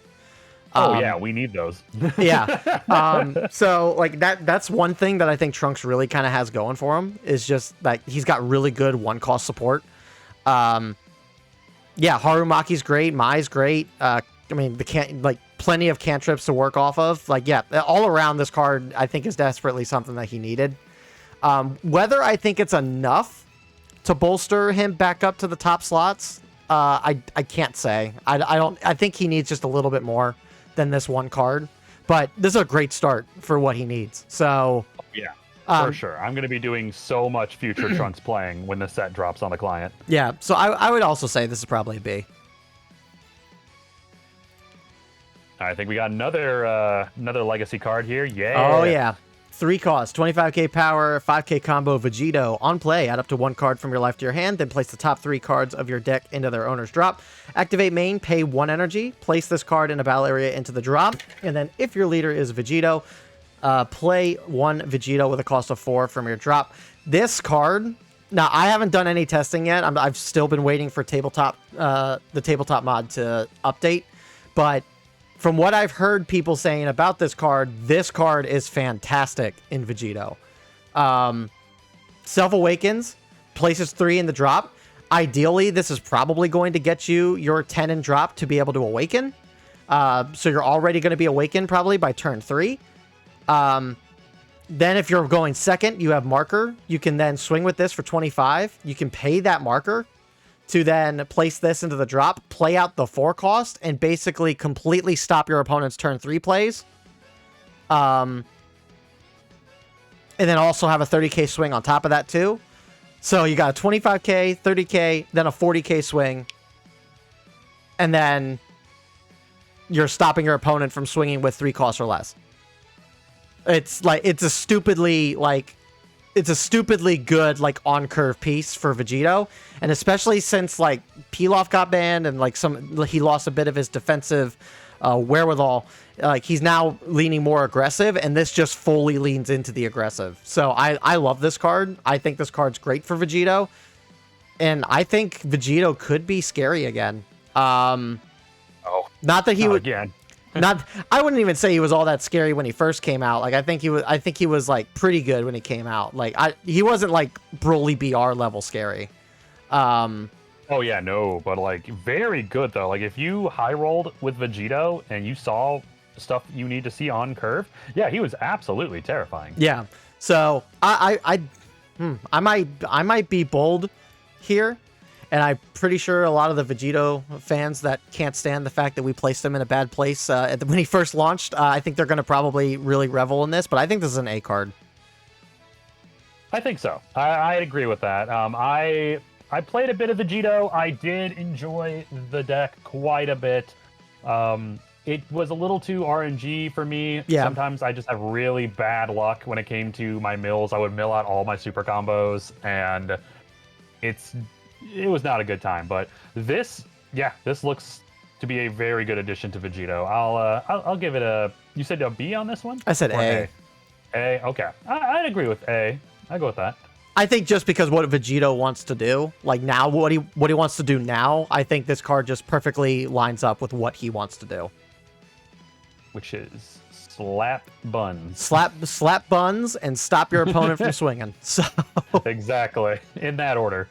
Oh yeah, we need those. Yeah. So like that's one thing that I think Trunks really kind of has going for him is just like he's got really good 1 cost support. Yeah, Harumaki's great, Mai's great. I mean, plenty of cantrips to work off of. Like, yeah, all around this card, I think is desperately something that he needed. Whether I think it's enough to bolster him back up to the top slots, I can't say. I think he needs just a little bit more than this 1 card. But this is a great start for what he needs. So Yeah, for sure. I'm going to be doing so much future Trunks playing when the set drops on the client. Yeah, so I would also say this is probably a B. I think we got another legacy card here. Yeah. Oh, yeah. 3 cost, 25k power, 5k combo Vegito. On play, add up to 1 card from your life to your hand, then place the top 3 cards of your deck into their owner's drop. Activate main, pay 1 energy, place this card in a battle area into the drop, and then if your leader is Vegito, play 1 Vegito with a cost of 4 from your drop. This card, now I haven't done any testing yet. I've still been waiting for the tabletop mod to update, but from what I've heard people saying about this card is fantastic in Vegito. Self-awakens, places 3 in the drop. Ideally, this is probably going to get you your 10 in drop to be able to awaken. So you're already going to be awakened probably by turn 3. Then if you're going second, you have marker. You can then swing with this for 25. You can pay that marker to then place this into the drop, play out the 4 cost, and basically completely stop your opponent's turn 3 plays. And then also have a 30k swing on top of that too. So you got a 25k, 30k, then a 40k swing. And then you're stopping your opponent from swinging with 3 costs or less. It's a stupidly good on curve piece for Vegito, and especially since Pilaf got banned and he lost a bit of his defensive wherewithal. He's now leaning more aggressive, and this just fully leans into the aggressive. So I love this card. I think this card's great for Vegito, and I think Vegito could be scary again. Not that he would again. I wouldn't even say he was all that scary when he first came out. I think he was pretty good when he came out. He wasn't Broly BR level scary. Oh yeah, no, but very good though. If you high rolled with Vegito and you saw stuff you need to see on curve, yeah, he was absolutely terrifying. Yeah. So I might be bold here. And I'm pretty sure a lot of the Vegito fans that can't stand the fact that we placed him in a bad place when he first launched, I think they're going to probably really revel in this. But I think this is an A card. I think so. I'd agree with that. I played a bit of Vegito. I did enjoy the deck quite a bit. It was a little too RNG for me. Yeah. Sometimes I just have really bad luck when it came to my mills. I would mill out all my super combos, and it was not a good time. But this looks to be a very good addition to Vegito. I'll give it a. You said a B on this one? I said A. A. Okay. I'd agree with A. I go with that. I think just because what Vegito wants to do, now what he wants to do now, I think this card just perfectly lines up with what he wants to do. Which is slap buns. Slap buns and stop your opponent from swinging. So exactly in that order.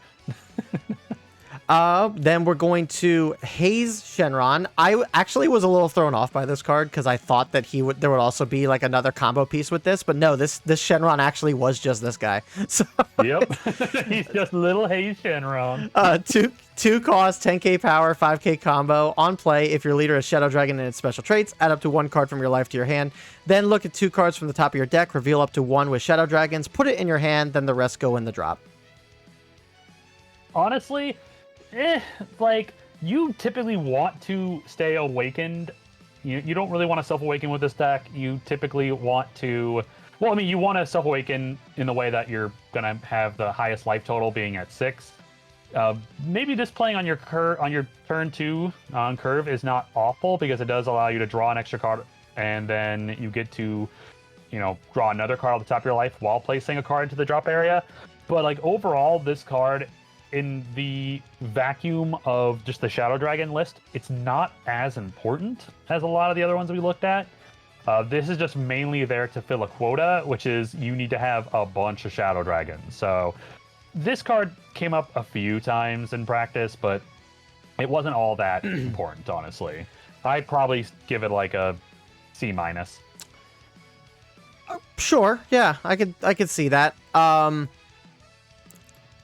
Then we're going to Haze Shenron. I actually was a little thrown off by this card because I thought that there would also be another combo piece with this, but no, this Shenron actually was just this guy. So yep, he's just little Haze Shenron. 2 cost, 10k power, 5k combo. On play, if your leader is Shadow Dragon and its special traits, add up to 1 card from your life to your hand. Then look at 2 cards from the top of your deck, reveal up to 1 with Shadow Dragons, put it in your hand, then the rest go in the drop. Honestly, you typically want to stay awakened. You don't really want to self-awaken with this deck. You typically want to... Well, I mean, you want to self-awaken in the way that you're going to have the highest life total being at 6. Maybe just playing on your turn 2 on curve is not awful because it does allow you to draw an extra card, and then you get to, draw another card on the top of your life while placing a card into the drop area. But overall, this card, in the vacuum of just the Shadow Dragon list, it's not as important as a lot of the other ones we looked at. This is just mainly there to fill a quota, which is you need to have a bunch of Shadow Dragons. So this card came up a few times in practice, but it wasn't all that important, honestly. I'd probably give it a C-. Sure, yeah, I could see that.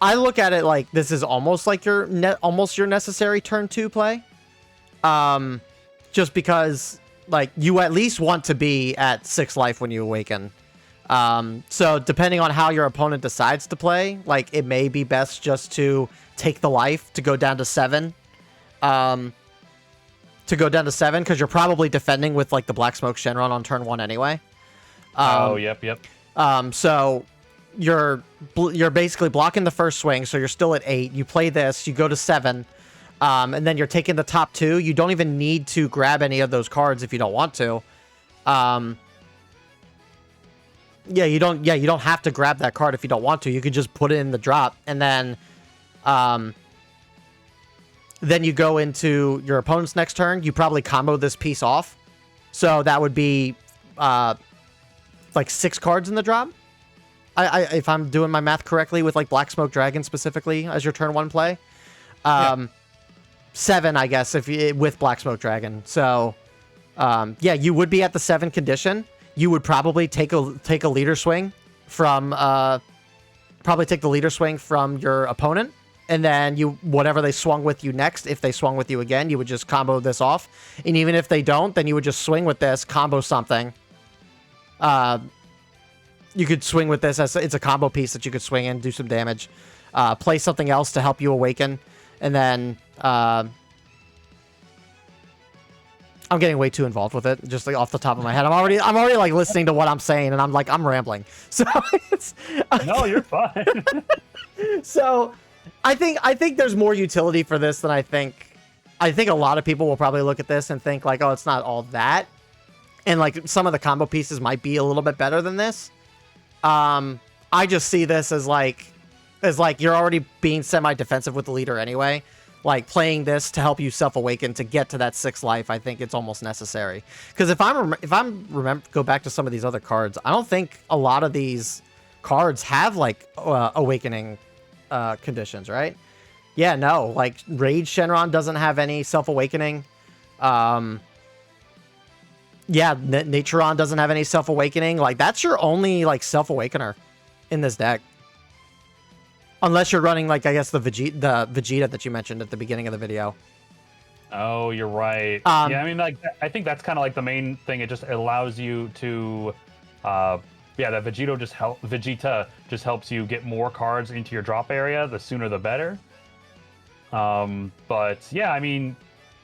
I look at it this is almost your necessary turn 2 play. Just because like you at least want to be at 6 life when you awaken. So depending on how your opponent decides to play, like it may be best just to take the life to go down to 7. Because you're probably defending with like the Black Smoke Shenron on turn 1 anyway. Yep. So you're basically blocking the first swing, so you're still at 8. You play this, you go to 7, and then you're taking the top 2. You don't even need to grab any of those cards if you don't want to. You don't have to grab that card if you don't want to. You could just put it in the drop, and then you go into your opponent's next turn. You probably combo this piece off, so that would be like 6 cards in the drop. If I'm doing my math correctly, with like Black Smoke Dragon specifically as your turn 1 play. 7, I guess, with Black Smoke Dragon. So you would be at the 7 condition. You would probably take a leader swing from your opponent, and then whatever they swung with you next, if they swung with you again, you would just combo this off. And even if they don't, then you would just swing with this, combo something. You could swing with this as it's a combo piece that you could swing in, do some damage, play something else to help you awaken, and then I'm getting way too involved with it, just like off the top of my head. I'm already like listening to what I'm saying, and I'm rambling. So no, you're fine. So I think there's more utility for this than I think. I think a lot of people will probably look at this and think like, oh, it's not all that, and like some of the combo pieces might be a little bit better than this. I just see this as like you're already being semi-defensive with the leader anyway. Like playing this to help you self-awaken to get to that 6 life, I think it's almost necessary. Because if I'm go back to some of these other cards, I don't think a lot of these cards have like awakening conditions, right? Yeah, no. Like Rage Shenron doesn't have any self-awakening. Naturon doesn't have any self-awakening. Like that's your only like self-awakener in this deck. Unless you're running, like, I guess, the Vegeta that you mentioned at the beginning of the video. Oh, you're right. Yeah, I mean, like, I think that's kind of like the main thing. It just allows you to, that Vegeta just helps you get more cards into your drop area. The sooner, the better. But yeah, I mean,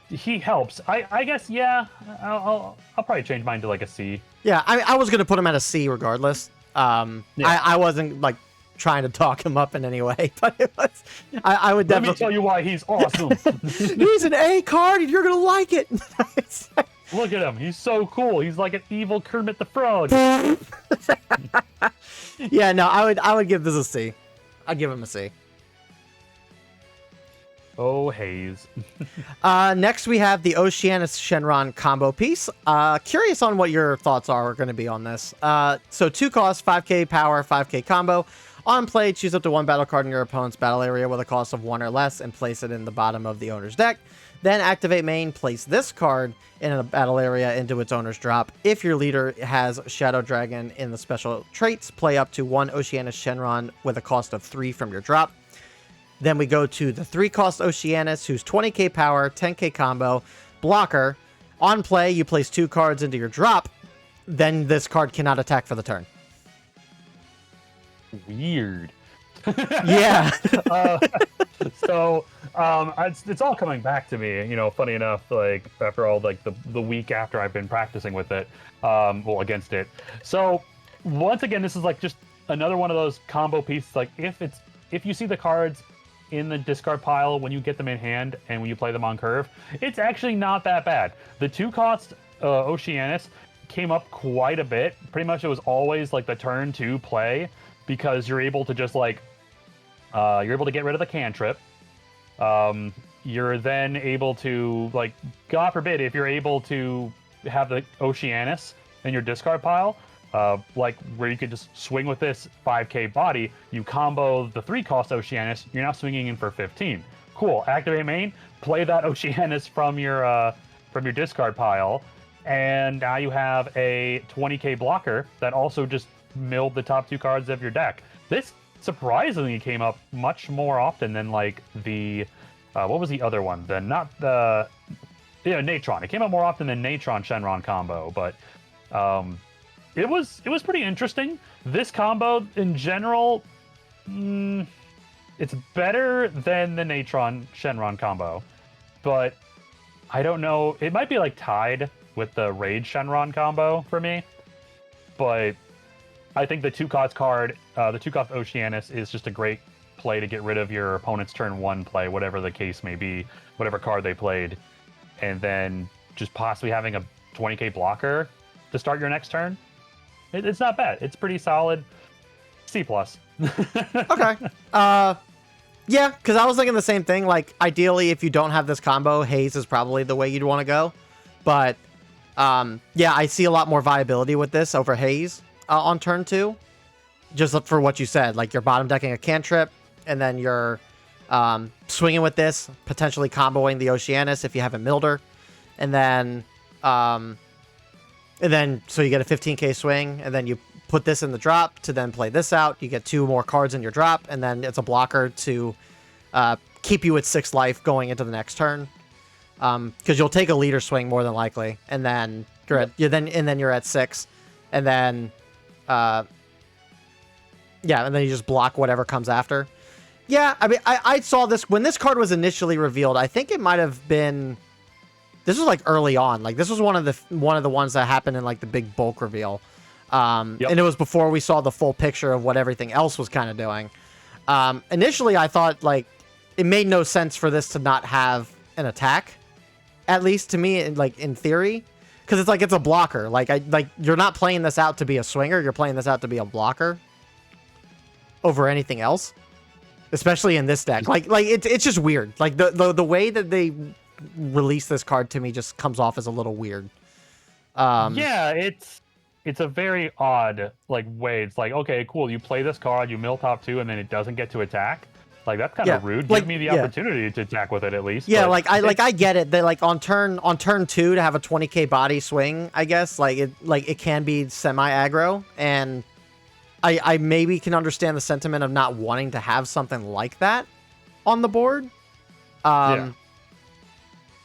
he helps. I guess, yeah. I'll probably change mine to like a C. Yeah, I was gonna put him at a C regardless. I wasn't like trying to talk him up in any way, but it was. I would definitely. Let me tell you why he's awesome. He's an A card, and you're gonna like it. Look at him. He's so cool. He's like an evil Kermit the Frog. Yeah, no, I would give this a C. I'd give him a C. Oh, Haze. Next, we have the Oceanus Shenron combo piece. Curious on what your thoughts are going to be on this. So 2 cost, 5k power, 5k combo. On play, choose up to 1 battle card in your opponent's battle area with a cost of 1 or less and place it in the bottom of the owner's deck. Then activate main, place this card in a battle area into its owner's drop. If your leader has Shadow Dragon in the special traits, play up to 1 Oceanus Shenron with a cost of 3 from your drop. Then we go to the 3-cost Oceanus, who's 20k power, 10k combo, blocker. On play, you place 2 cards into your drop. Then this card cannot attack for the turn. Weird. Yeah. It's all coming back to me. You know, funny enough, like after all, like the week after I've been practicing with it, against it. So once again, this is like just another one of those combo pieces. Like if you see the cards in the discard pile when you get them in hand and when you play them on curve, it's actually not that bad. The 2-cost Oceanus came up quite a bit. Pretty much it was always like the turn 2 play, because you're able to just like you're able to get rid of the cantrip. You're then able to, like, God forbid, if you're able to have the Oceanus in your discard pile, like where you could just swing with this 5k body, you combo the 3-cost Oceanus, you're now swinging in for 15. Cool. Activate main, play that Oceanus from your discard pile, and now you have a 20k blocker that also just milled the top 2 cards of your deck. This surprisingly came up much more often than like the what was the other one? It Yeah, Natron. It came out more often than Natron Shenron combo, but it was pretty interesting. This combo in general, it's better than the Natron Shenron combo, but I don't know. It might be like tied with the Rage Shenron combo for me, but I think the 2-cost card, the 2-cost Oceanus, is just a great play to get rid of your opponent's turn 1 play, whatever the case may be, whatever card they played, and then just possibly having a 20k blocker to start your next turn. It's not bad. It's pretty solid. C+. Okay. Yeah, because I was thinking the same thing. Like, ideally, if you don't have this combo, Haze is probably the way you'd want to go. But, yeah, I see a lot more viability with this over Haze on turn 2. Just for what you said. Like, you're bottom decking a cantrip, and then you're swinging with this, potentially comboing the Oceanus if you have a Milder. And then, so you get a 15k swing, and then you put this in the drop to then play this out. You get 2 more cards in your drop, and then it's a blocker to keep you at 6 life going into the next turn. Because you'll take a leader swing more than likely, and then you're at 6, and then and then you just block whatever comes after. Yeah, I mean, I saw this when this card was initially revealed. I think it might have been. This was like early on. Like, this was one of the ones that happened in like the big bulk reveal. And it was before we saw the full picture of what everything else was kind of doing. Initially, I thought, like, it made no sense for this to not have an attack, at least to me, like, in theory, because it's like it's a blocker. Like, you're not playing this out to be a swinger. You're playing this out to be a blocker over anything else, especially in this deck. Like it's just weird. Like, the way that they release this card to me just comes off as a little weird. Yeah, it's a very odd, like, way. It's like, okay, cool, you play this card, you mill top 2, and then it doesn't get to attack. Like, that's kind of rude. Like, give me the opportunity to attack with it at least. Yeah, but I get it. That, like, on turn 2 to have a 20k body swing, I guess, it can be semi aggro, and I maybe can understand the sentiment of not wanting to have something like that on the board.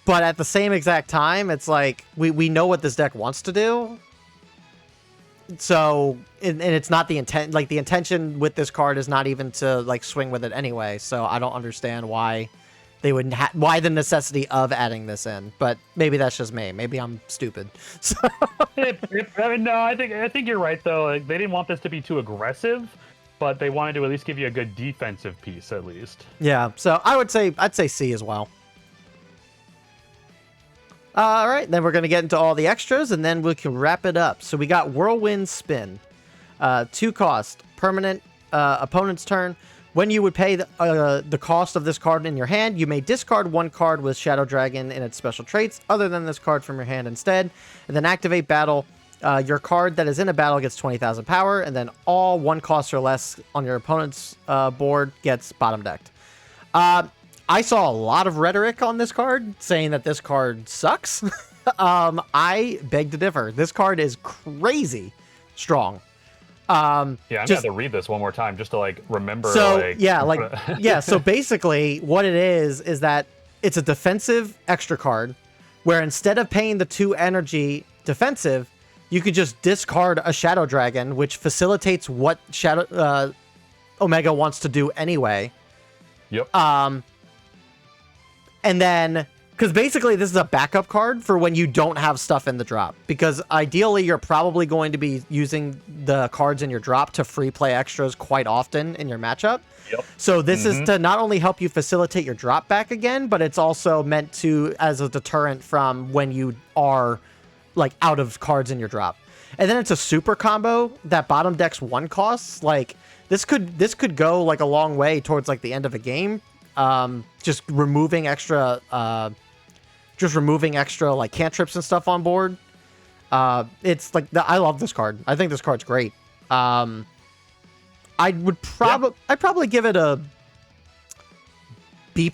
But at the same exact time, it's like we know what this deck wants to do. So, and it's not the intent. Like, the intention with this card is not even to, like, swing with it anyway. So I don't understand why they wouldn't why the necessity of adding this in. But maybe that's just me. Maybe I'm stupid. So. I mean, no, I think you're right though. Like, they didn't want this to be too aggressive, but they wanted to at least give you a good defensive piece at least. Yeah. So I'd say C as well. All right, then we're going to get into all the extras, and then we can wrap it up. So we got Whirlwind Spin. 2-cost, permanent, opponent's turn. When you would pay the cost of this card in your hand, you may discard 1 card with Shadow Dragon in its special traits, other than this card from your hand instead. And then activate battle. Your card that is in a battle gets 20,000 power, and then all 1 cost or less on your opponent's board gets bottom decked. I saw a lot of rhetoric on this card saying that this card sucks. I beg to differ. This card is crazy strong. Yeah, I'm gonna have to read this one more time just to, like, remember. So so basically what it is that it's a defensive extra card where instead of paying the 2 energy defensive, you could just discard a Shadow Dragon, which facilitates what Omega wants to do anyway. Yep. And then, because basically this is a backup card for when you don't have stuff in the drop. Because ideally, you're probably going to be using the cards in your drop to free play extras quite often in your matchup. Yep. So this is to not only help you facilitate your drop back again, but it's also meant to as a deterrent from when you are, like, out of cards in your drop. And then it's a super combo that bottom decks 1 costs. Like, this could go, like, a long way towards, like, the end of a game. Just removing extra like cantrips and stuff on board. It's like I love this card. I think this card's great. I'd probably give it a B+.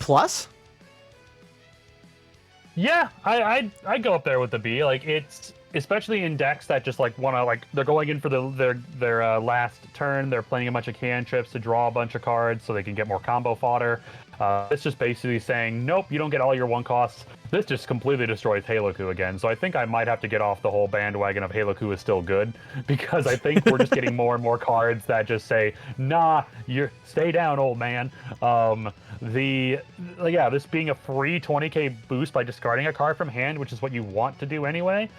Yeah, I'd go up there with the B. Like, it's especially in decks that just like want to like they're going in for their last turn. They're playing a bunch of cantrips to draw a bunch of cards so they can get more combo fodder. It's just basically saying, nope, you don't get all your one costs. This just completely destroys Halo-Ku again. So I think I might have to get off the whole bandwagon of Halo-Ku is still good, because I think we're just getting more and more cards that just say, nah, you stay down, old man. This being a free 20k boost by discarding a card from hand, which is what you want to do anyway.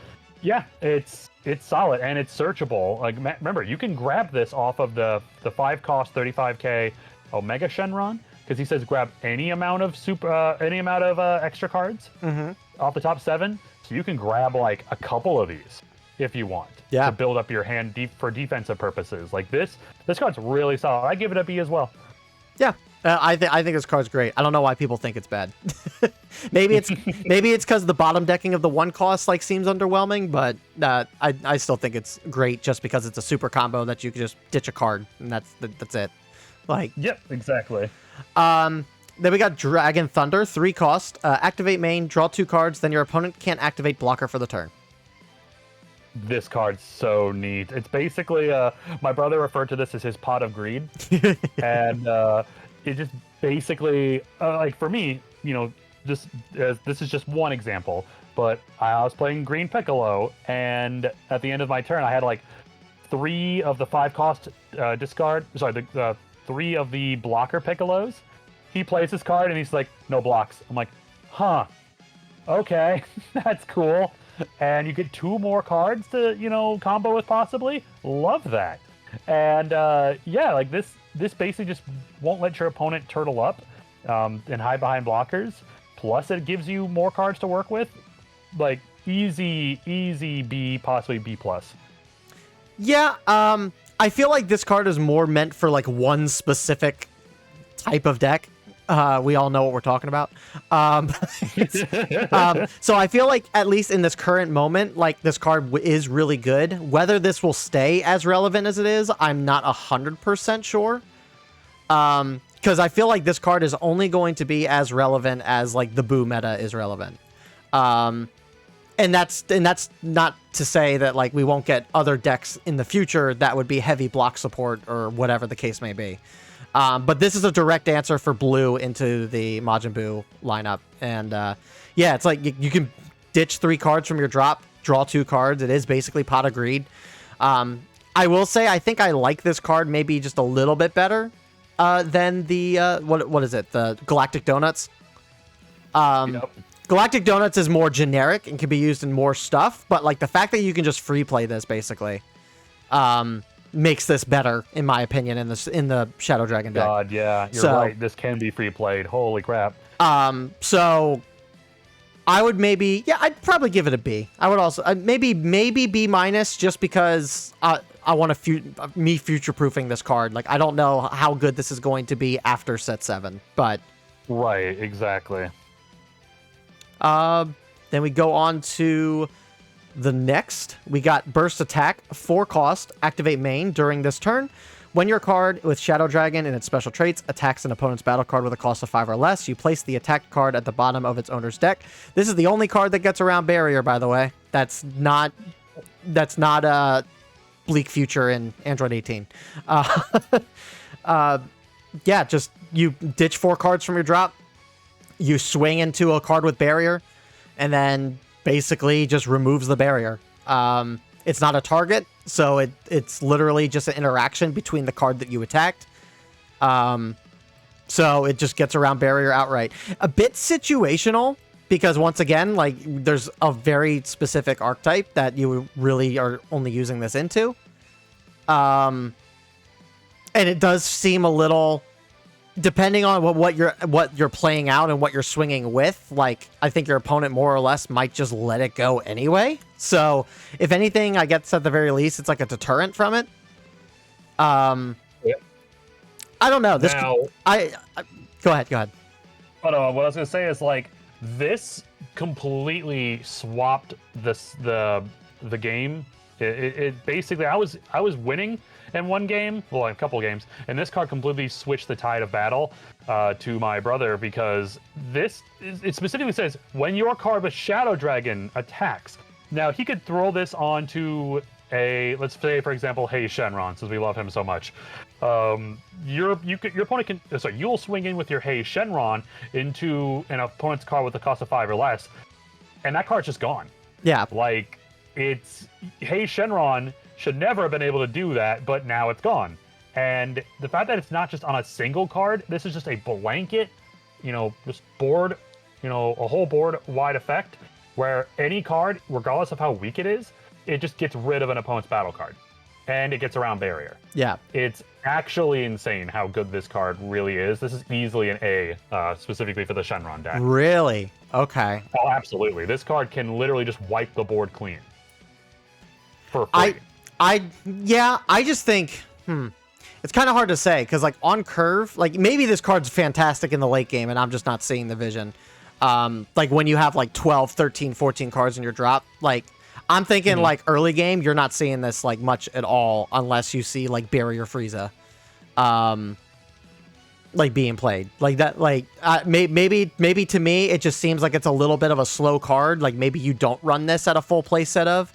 Yeah, it's solid and it's searchable. Like, remember, you can grab this off of the 5 cost 35k Omega Shenron, because he says grab any amount of extra cards off the top 7. So you can grab like a couple of these if you want to build up your hand for defensive purposes. Like this card's really solid. I give it a B as well. Yeah. I think this card's great. I don't know why people think it's bad. maybe it's because the bottom decking of the 1 cost like seems underwhelming, but I still think it's great just because it's a super combo that you can just ditch a card and that's it. Like, yep, exactly. Then we got Dragon Thunder, 3 cost. Activate main, draw 2 cards, then your opponent can't activate blocker for the turn. This card's so neat. It's basically my brother referred to this as his pot of greed, and it just basically like for me, this is just one example, but I was playing Green Piccolo, and at the end of my turn, I had like 3 of the 5 cost discard. Sorry, the 3 of the blocker Piccolos. He plays his card and he's like, no blocks. I'm like, huh, okay, that's cool. And you get 2 more cards to, combo with possibly. Love that. And like this basically just won't let your opponent turtle up and hide behind blockers. Plus it gives you more cards to work with. Like easy B, possibly B+. Yeah, I feel like this card is more meant for like one specific type of deck. We all know what we're talking about. So I feel like at least in this current moment, like this card is really good. Whether this will stay as relevant as it is, I'm not 100% sure. Because I feel like this card is only going to be as relevant as like the Boo meta is relevant. And that's not to say that like we won't get other decks in the future that would be heavy block support or whatever the case may be. But this is a direct answer for blue into the Majin Buu lineup. And yeah, it's like you can ditch 3 cards from your drop, draw 2 cards. It is basically Pot of Greed. I will say I think I like this card maybe just a little bit better than the what is it? The Galactic Donuts. Yep. Galactic Donuts is more generic and can be used in more stuff, but like the fact that you can just free play this basically makes this better, in my opinion, in the Shadow Dragon deck. God, yeah, you're right. This can be free played. Holy crap. So I would I'd probably give it a B. I would also maybe B- just because I want to me future proofing this card. Like I don't know how good this is going to be after set 7, but right, exactly. Then we go on to the next. We got Burst Attack, 4 cost, activate main during this turn. When your card with Shadow Dragon and its special traits attacks an opponent's battle card with a cost of 5 or less, you place the attacked card at the bottom of its owner's deck. This is the only card that gets around Barrier, by the way. That's not Bleak Future in Android 18. Yeah, just you ditch 4 cards from your drop. You swing into a card with Barrier, and then basically just removes the barrier. It's not a target, so it's literally just an interaction between the card that you attacked. So it just gets around barrier outright. A bit situational, because once again, like there's a very specific archetype that you really are only using this into. And it does seem a little, depending on what you're playing out and what you're swinging with, like I think your opponent more or less might just let it go anyway. So if anything, I guess at the very least, it's like a deterrent from it. Yep. I don't know. This now, I go ahead. What I was gonna say is like this completely swapped the game. It basically I was winning in one game, well, in a couple games, and this card completely switched the tide of battle to my brother, because it specifically says when your card with Shadow Dragon attacks, Now he could throw this onto let's say for example, Haze Shenron, since we love him so much. Your opponent can you'll swing in with your Haze Shenron into an opponent's card with a cost of 5 or less, and that card's just gone. Yeah. Like Haze Shenron should never have been able to do that, but now it's gone. And the fact that it's not just on a single card, this is just a blanket, just board, a whole board wide effect where any card, regardless of how weak it is, it just gets rid of an opponent's battle card and it gets around barrier. Yeah. It's actually insane how good this card really is. This is easily an A, specifically for the Shenron deck. Really? Okay. Oh, absolutely. This card can literally just wipe the board clean. For free. I just think, it's kind of hard to say, because, like, on curve, like, maybe this card's fantastic in the late game, and I'm just not seeing the vision. Like, when you have, like, 12, 13, 14 cards in your drop, like, I'm thinking, like, early game, you're not seeing this, like, much at all, unless you see, like, Barrier Frieza, like, being played. Like, that, like, maybe to me, it just seems like it's a little bit of a slow card. Like, maybe you don't run this at a full play set of.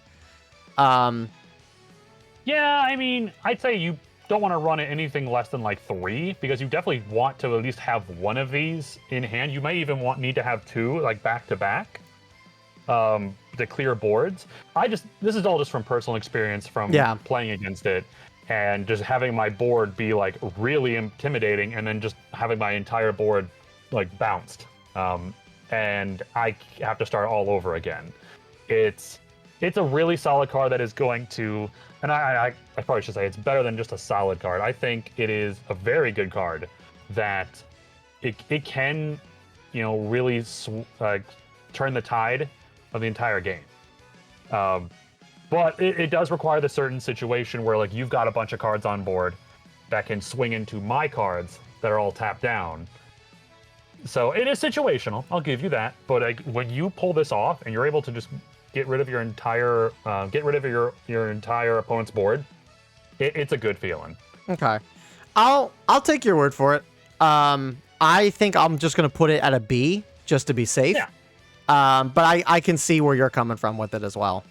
Yeah, I mean, I'd say you don't want to run it anything less than like 3, because you definitely want to at least have one of these in hand. You may even need to have 2, like back to back, to clear boards. This is all just from personal experience from playing against it, and just having my board be like really intimidating, and then just having my entire board like bounced, and I have to start all over again. It's a really solid card that is going to, and I probably should say it's better than just a solid card. I think it is a very good card that it can, really turn the tide of the entire game. But it does require the certain situation where, like, you've got a bunch of cards on board that can swing into my cards that are all tapped down. So it is situational, I'll give you that. But like, when you pull this off and you're able to just get rid of your entire opponent's board, it's a good feeling. Okay, I'll take your word for it. I think I'm just gonna put it at a B just to be safe. Yeah. But I can see where you're coming from with it as well.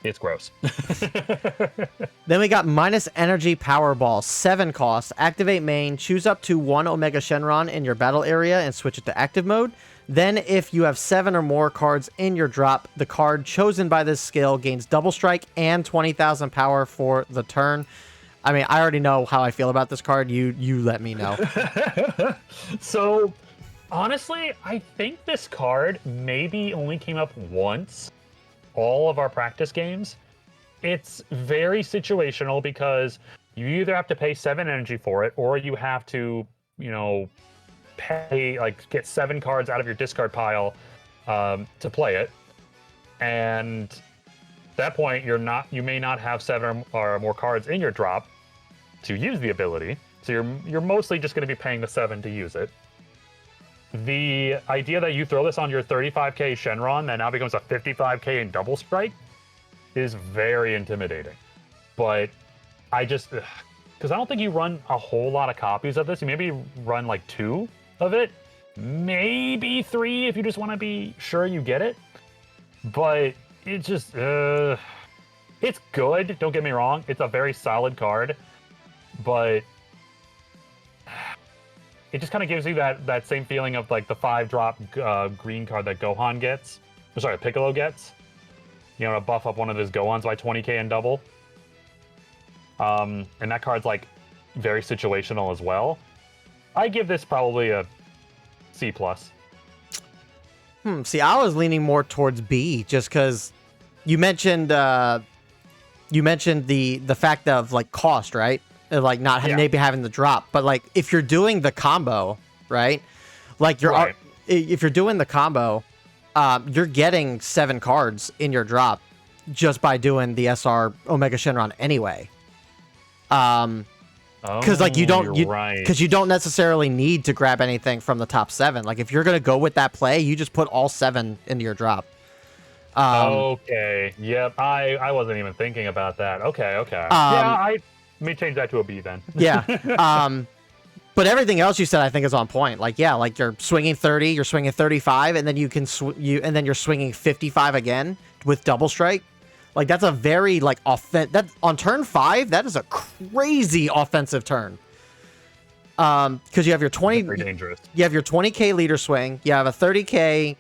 It's gross. Then we got minus energy Powerball, 7 cost. Activate main, choose up to 1 Omega Shenron in your battle area and switch it to active mode. Then if you have 7 or more cards in your drop, the card chosen by this skill gains double strike and 20,000 power for the turn. I mean, I already know how I feel about this card. You let me know. So, honestly, I think this card maybe only came up once all of our practice games. It's very situational because you either have to pay 7 energy for it, or you have to, pay, like, get 7 cards out of your discard pile to play it. And at that point, you may not have 7 or more cards in your drop to use the ability. So you're mostly just going to be paying the 7 to use it. The idea that you throw this on your 35k Shenron that now becomes a 55k in double strike is very intimidating. But because I don't think you run a whole lot of copies of this. You maybe run like 2 of it, maybe 3 if you just want to be sure you get it. But it's just, it's good. Don't get me wrong. It's a very solid card, but it just kind of gives you that same feeling of like the 5-drop green card that Gohan gets. Sorry, Piccolo gets. To buff up one of his Gohans by 20k and double. And that card's like very situational as well. I give this probably a C+. See, I was leaning more towards B just because you mentioned the fact of like cost, right? Like not maybe having the drop, but like if you're doing the combo, right? Like if you're doing the combo, you're getting 7 cards in your drop just by doing the SR Omega Shenron anyway. Because like you don't necessarily need to grab anything from the top 7. Like if you're gonna go with that play, you just put all 7 into your drop. Okay. Yep. I wasn't even thinking about that. Okay. Let me change that to a B then. Yeah. But everything else you said, I think, is on point. Like, yeah, like you're swinging 30, you're swinging 35, and then you can and then you're swinging 55 again with double strike. Like, that's a very like that on turn 5. That is a crazy offensive turn. Because you have your 20. Very dangerous. You have your 20k leader swing. You have a 30k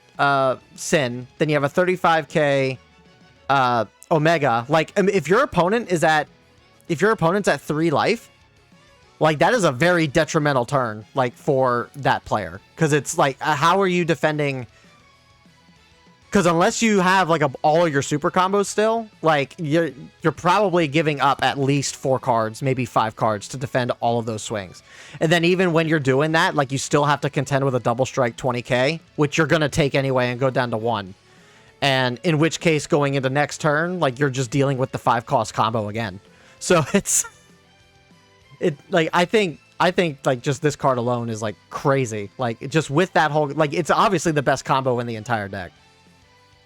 Sin. Then you have a 35k Omega. Like, if your opponent's at 3 life. Like, that is a very detrimental turn, like, for that player. Because it's like, how are you defending? Because unless you have, like, all of your super combos still, like, you're probably giving up at least 4 cards, maybe 5 cards to defend all of those swings. And then even when you're doing that, like, you still have to contend with a double strike 20k, which you're going to take anyway and go down to 1. And in which case, going into next turn, like, you're just dealing with the 5-cost combo again. So it's... like I think like just this card alone is like crazy. Like, just with that whole, like, it's obviously the best combo in the entire deck.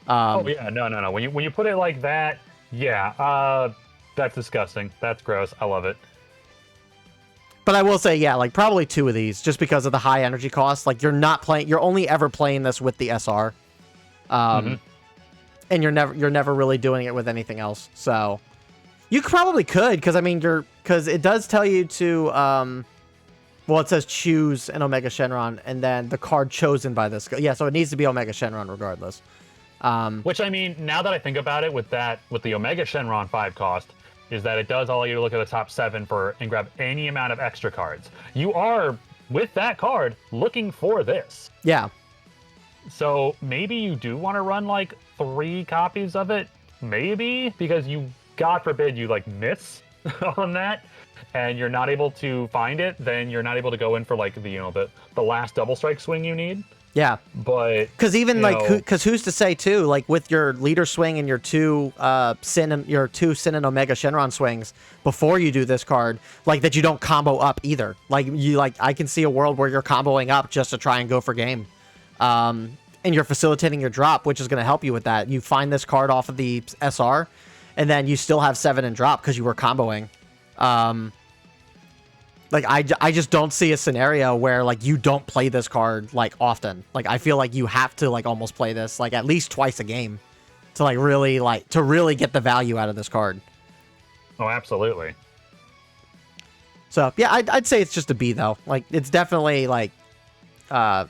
Oh yeah, no. When you put it like that, yeah, that's disgusting. That's gross. I love it. But I will say, yeah, like probably 2 of these, just because of the high energy cost. Like, you're only ever playing this with the SR, and you're never really doing it with anything else. So you probably could, because I mean, because it does tell you to, well, it says choose an Omega Shenron, and then the card chosen by this. Yeah, so it needs to be Omega Shenron regardless. Which, I mean, now that I think about it, with the Omega Shenron 5 cost, is that it does allow you to look at the top 7 and grab any amount of extra cards. You are, with that card, looking for this. Yeah. So maybe you do want to run like 3 copies of it, maybe, because you, God forbid, you like miss on that and you're not able to find it, then you're not able to go in for like the last double strike swing you need. Yeah, but because even because who's to say too, like with your leader swing and your 2 Sin and Omega Shenron swings before you do this card, like that you don't combo up either. Like I can see a world where you're comboing up just to try and go for game, and you're facilitating your drop, which is going to help you with that. You find this card off of the SR, and then you still have 7 in drop because you were comboing. Like, I just don't see a scenario where, like, you don't play this card, like, often. Like, I feel like you have to, like, almost play this, like, at least twice a game to, like, really get the value out of this card. Oh, absolutely. So, yeah, I'd say it's just a B, though. Like, it's definitely, like, I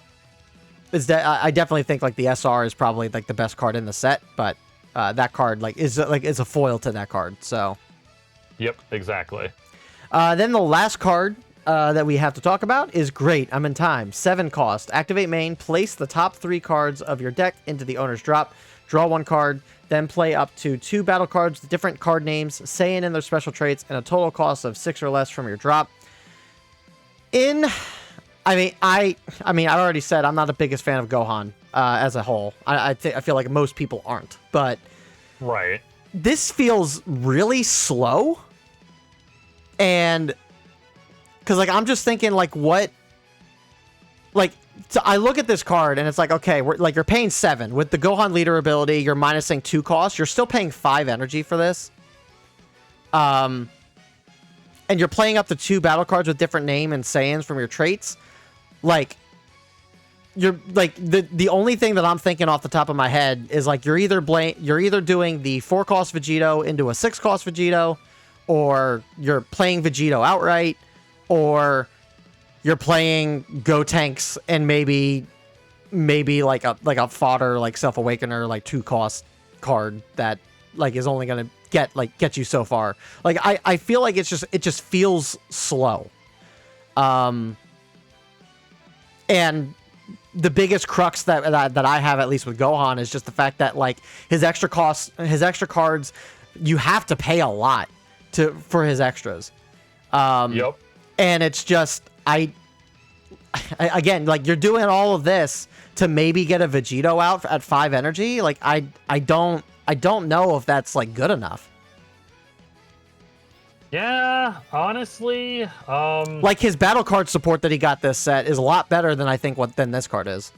definitely think, like, the SR is probably, like, the best card in the set, but that card, is a foil to that card, so. Yep, exactly. Then the last card that we have to talk about is Great, I'm in Time. 7 cost. Activate main, place the top 3 cards of your deck into the owner's drop, draw 1 card, then play up to 2 battle cards with different card names, saying in their special traits, and a total cost of 6 or less from your drop. I already said I'm not the biggest fan of Gohan as a whole. I feel like most people aren't, but right. This feels really slow. And because, like, I'm just thinking, like, what, like, so I look at this card and it's like, okay, you're paying 7 with the Gohan leader ability. You're minusing 2 costs. You're still paying 5 energy for this. And you're playing up to 2 battle cards with different name and sayings from your traits. Like, you're like the only thing that I'm thinking off the top of my head is like you're either doing the 4 cost Vegito into a 6 cost Vegito, or you're playing Vegito outright, or you're playing Gotenks and maybe like a fodder, like Self Awakener, like 2 cost card that like is only gonna get you so far. Like I feel like it just feels slow. And the biggest crux that I have, at least with Gohan, is just the fact that like his extra cards, you have to pay a lot for his extras. Yep. And it's just I again, like, you're doing all of this to maybe get a Vegito out at 5 energy. Like I don't know if that's like good enough. Yeah, honestly, like his battle card support that he got this set is a lot better than I think than this card is.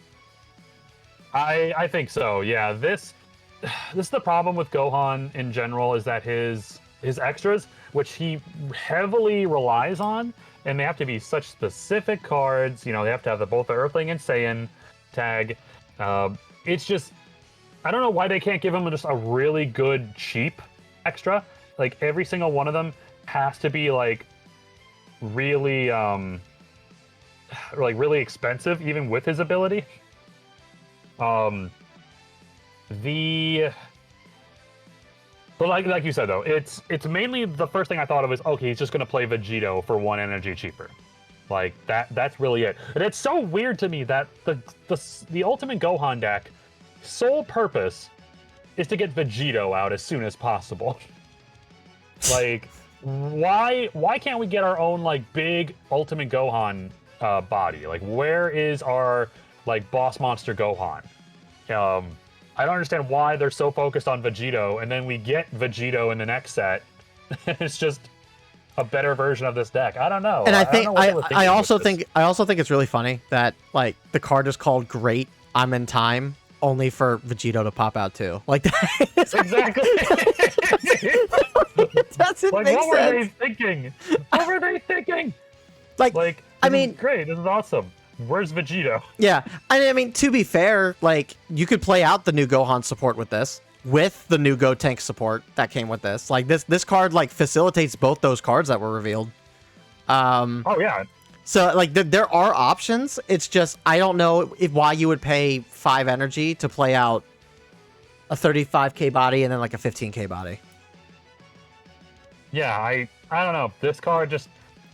I think so. Yeah, this is the problem with Gohan in general, is that his extras, which he heavily relies on, and they have to be such specific cards. You know, they have to have both the Earthling and Saiyan tag. It's just, I don't know why they can't give them just a really good cheap extra. Like every single one of them has to be like really really expensive, even with his ability. But like you said though, it's mainly the first thing I thought of is, okay, he's just gonna play Vegito for 1 energy cheaper. Like that's really it. And it's so weird to me that the Ultimate Gohan deck sole purpose is to get Vegito out as soon as possible. Like why can't we get our own like big Ultimate Gohan body? Like where is our like boss monster Gohan? I don't understand why they're so focused on Vegito, and then we get Vegito in the next set. It's just a better version of this deck. I don't know. And I also think it's really funny that like the card is called Great I'm in Time only for Vegito to pop out too. Like that. Exactly. It doesn't like make what sense. were they thinking? What were they thinking? Like I mean, great. This is awesome. Where's Vegito? Yeah, I mean, to be fair, like, you could play out the new Gohan support with this, with the new Gotenks support that came with this. Like, this card, like, facilitates both those cards that were revealed. Oh, yeah. So, like, there are options. It's just, I don't know why you would pay 5 energy to play out a 35k body and then, like, a 15k body. Yeah, I don't know. This card just...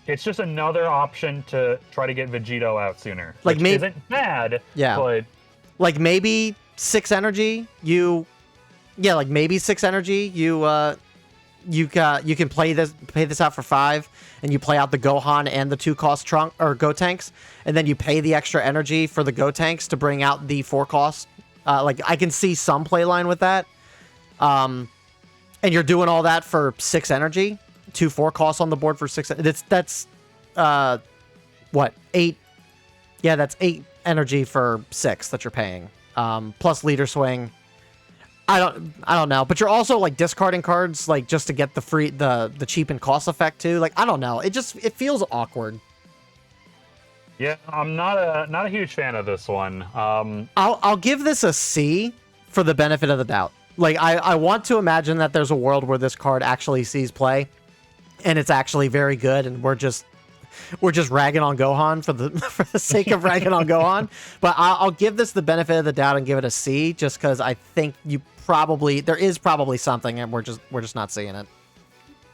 It's just another option to try to get Vegito out sooner. Like which isn't bad, yeah. But... Like, maybe 6 energy, Yeah, like, maybe 6 energy, you can pay this out for 5, and you play out the Gohan and the 2-cost trunk, or Gotenks, and then you pay the extra energy for the Gotenks to bring out the 4-cost. Like, I can see some play line with that. And you're doing all that for 6 energy. 2 4-costs on the board for 6. That's what, 8? Yeah, that's 8 energy for 6 that you're paying. Plus leader swing. I don't know, but you're also like discarding cards like just to get the cheap and cost effect too. Like I don't know, it feels awkward. Yeah, I'm not a huge fan of this one. I'll give this a C for the benefit of the doubt. Like I want to imagine that there's a world where this card actually sees play. And it's actually very good, and we're just ragging on Gohan for the sake of ragging on Gohan. But I'll give this the benefit of the doubt and give it a C, just because I think there is probably something, and we're just not seeing it.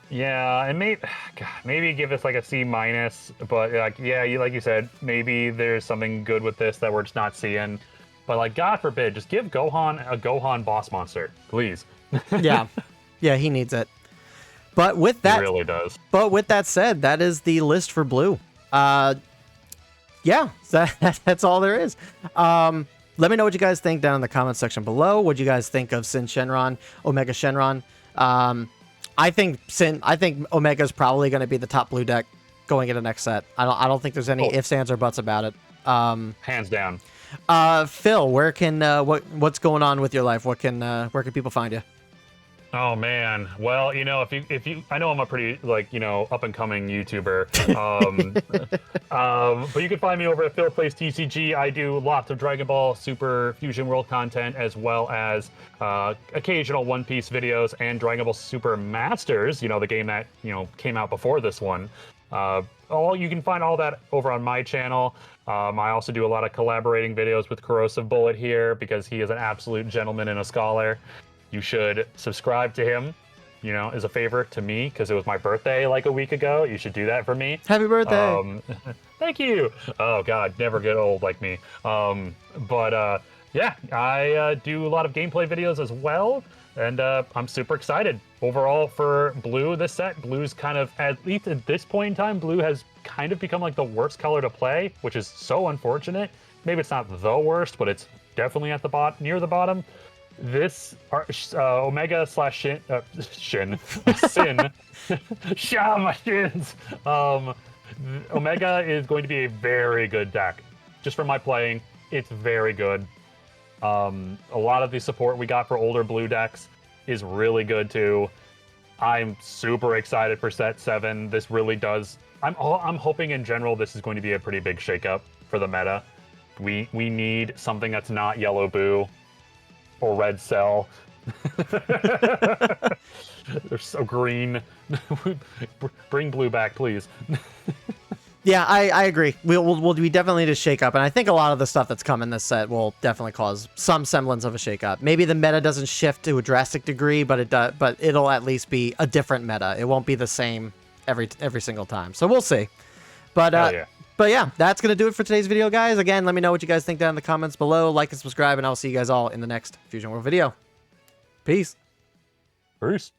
Yeah, and maybe give this like a C minus. But like like you said, maybe there's something good with this that we're just not seeing. But like God forbid, just give Gohan a Gohan boss monster, please. Yeah, he needs it. But with that, it really does. But with that said, that is the list for blue. Yeah, that's all there is. Let me know what you guys think down in the comment section below. What you guys think of Sin Shenron, Omega Shenron? I think Omega is probably going to be the top blue deck going into next set. I don't think there's any ifs, ands, or buts about it. Hands down. Phil, where can what's going on with your life? Where can people find you? Oh man, well, you know, if you, I know I'm a pretty up and coming YouTuber, but you can find me over at Phil Plays TCG. I do lots of Dragon Ball Super Fusion World content, as well as occasional One Piece videos and Dragon Ball Super Masters. You know, the game that came out before this one. You can find all that over on my channel. I also do a lot of collaborating videos with Corrosive Bullet here because he is an absolute gentleman and a scholar. You should subscribe to him, as a favor to me, because it was my birthday like a week ago. You should do that for me. Happy birthday. Thank you. Oh, God, never get old like me. Yeah, I do a lot of gameplay videos as well, and I'm super excited. Overall, for blue this set, blue's kind of, at least at this point in time, blue has kind of become like the worst color to play, which is so unfortunate. Maybe it's not the worst, but it's definitely at the near the bottom. This Omega / Sin, Sha my shins. Omega is going to be a very good deck. Just from my playing, it's very good. A lot of the support we got for older blue decks is really good too. I'm super excited for set 7. This really does I'm hoping in general this is going to be a pretty big shakeup for the meta. We need something that's not Yellow Boo or Red Cell. They're so green. Bring blue back, please. Yeah, I agree. We definitely need to shake up, and I think a lot of the stuff that's come in this set will definitely cause some semblance of a shake up. Maybe the meta doesn't shift to a drastic degree, but it'll at least be a different meta. It won't be the same every single time. So we'll see. But yeah. But yeah, that's going to do it for today's video, guys. Again, let me know what you guys think down in the comments below. Like and subscribe, and I'll see you guys all in the next Fusion World video. Peace. Peace.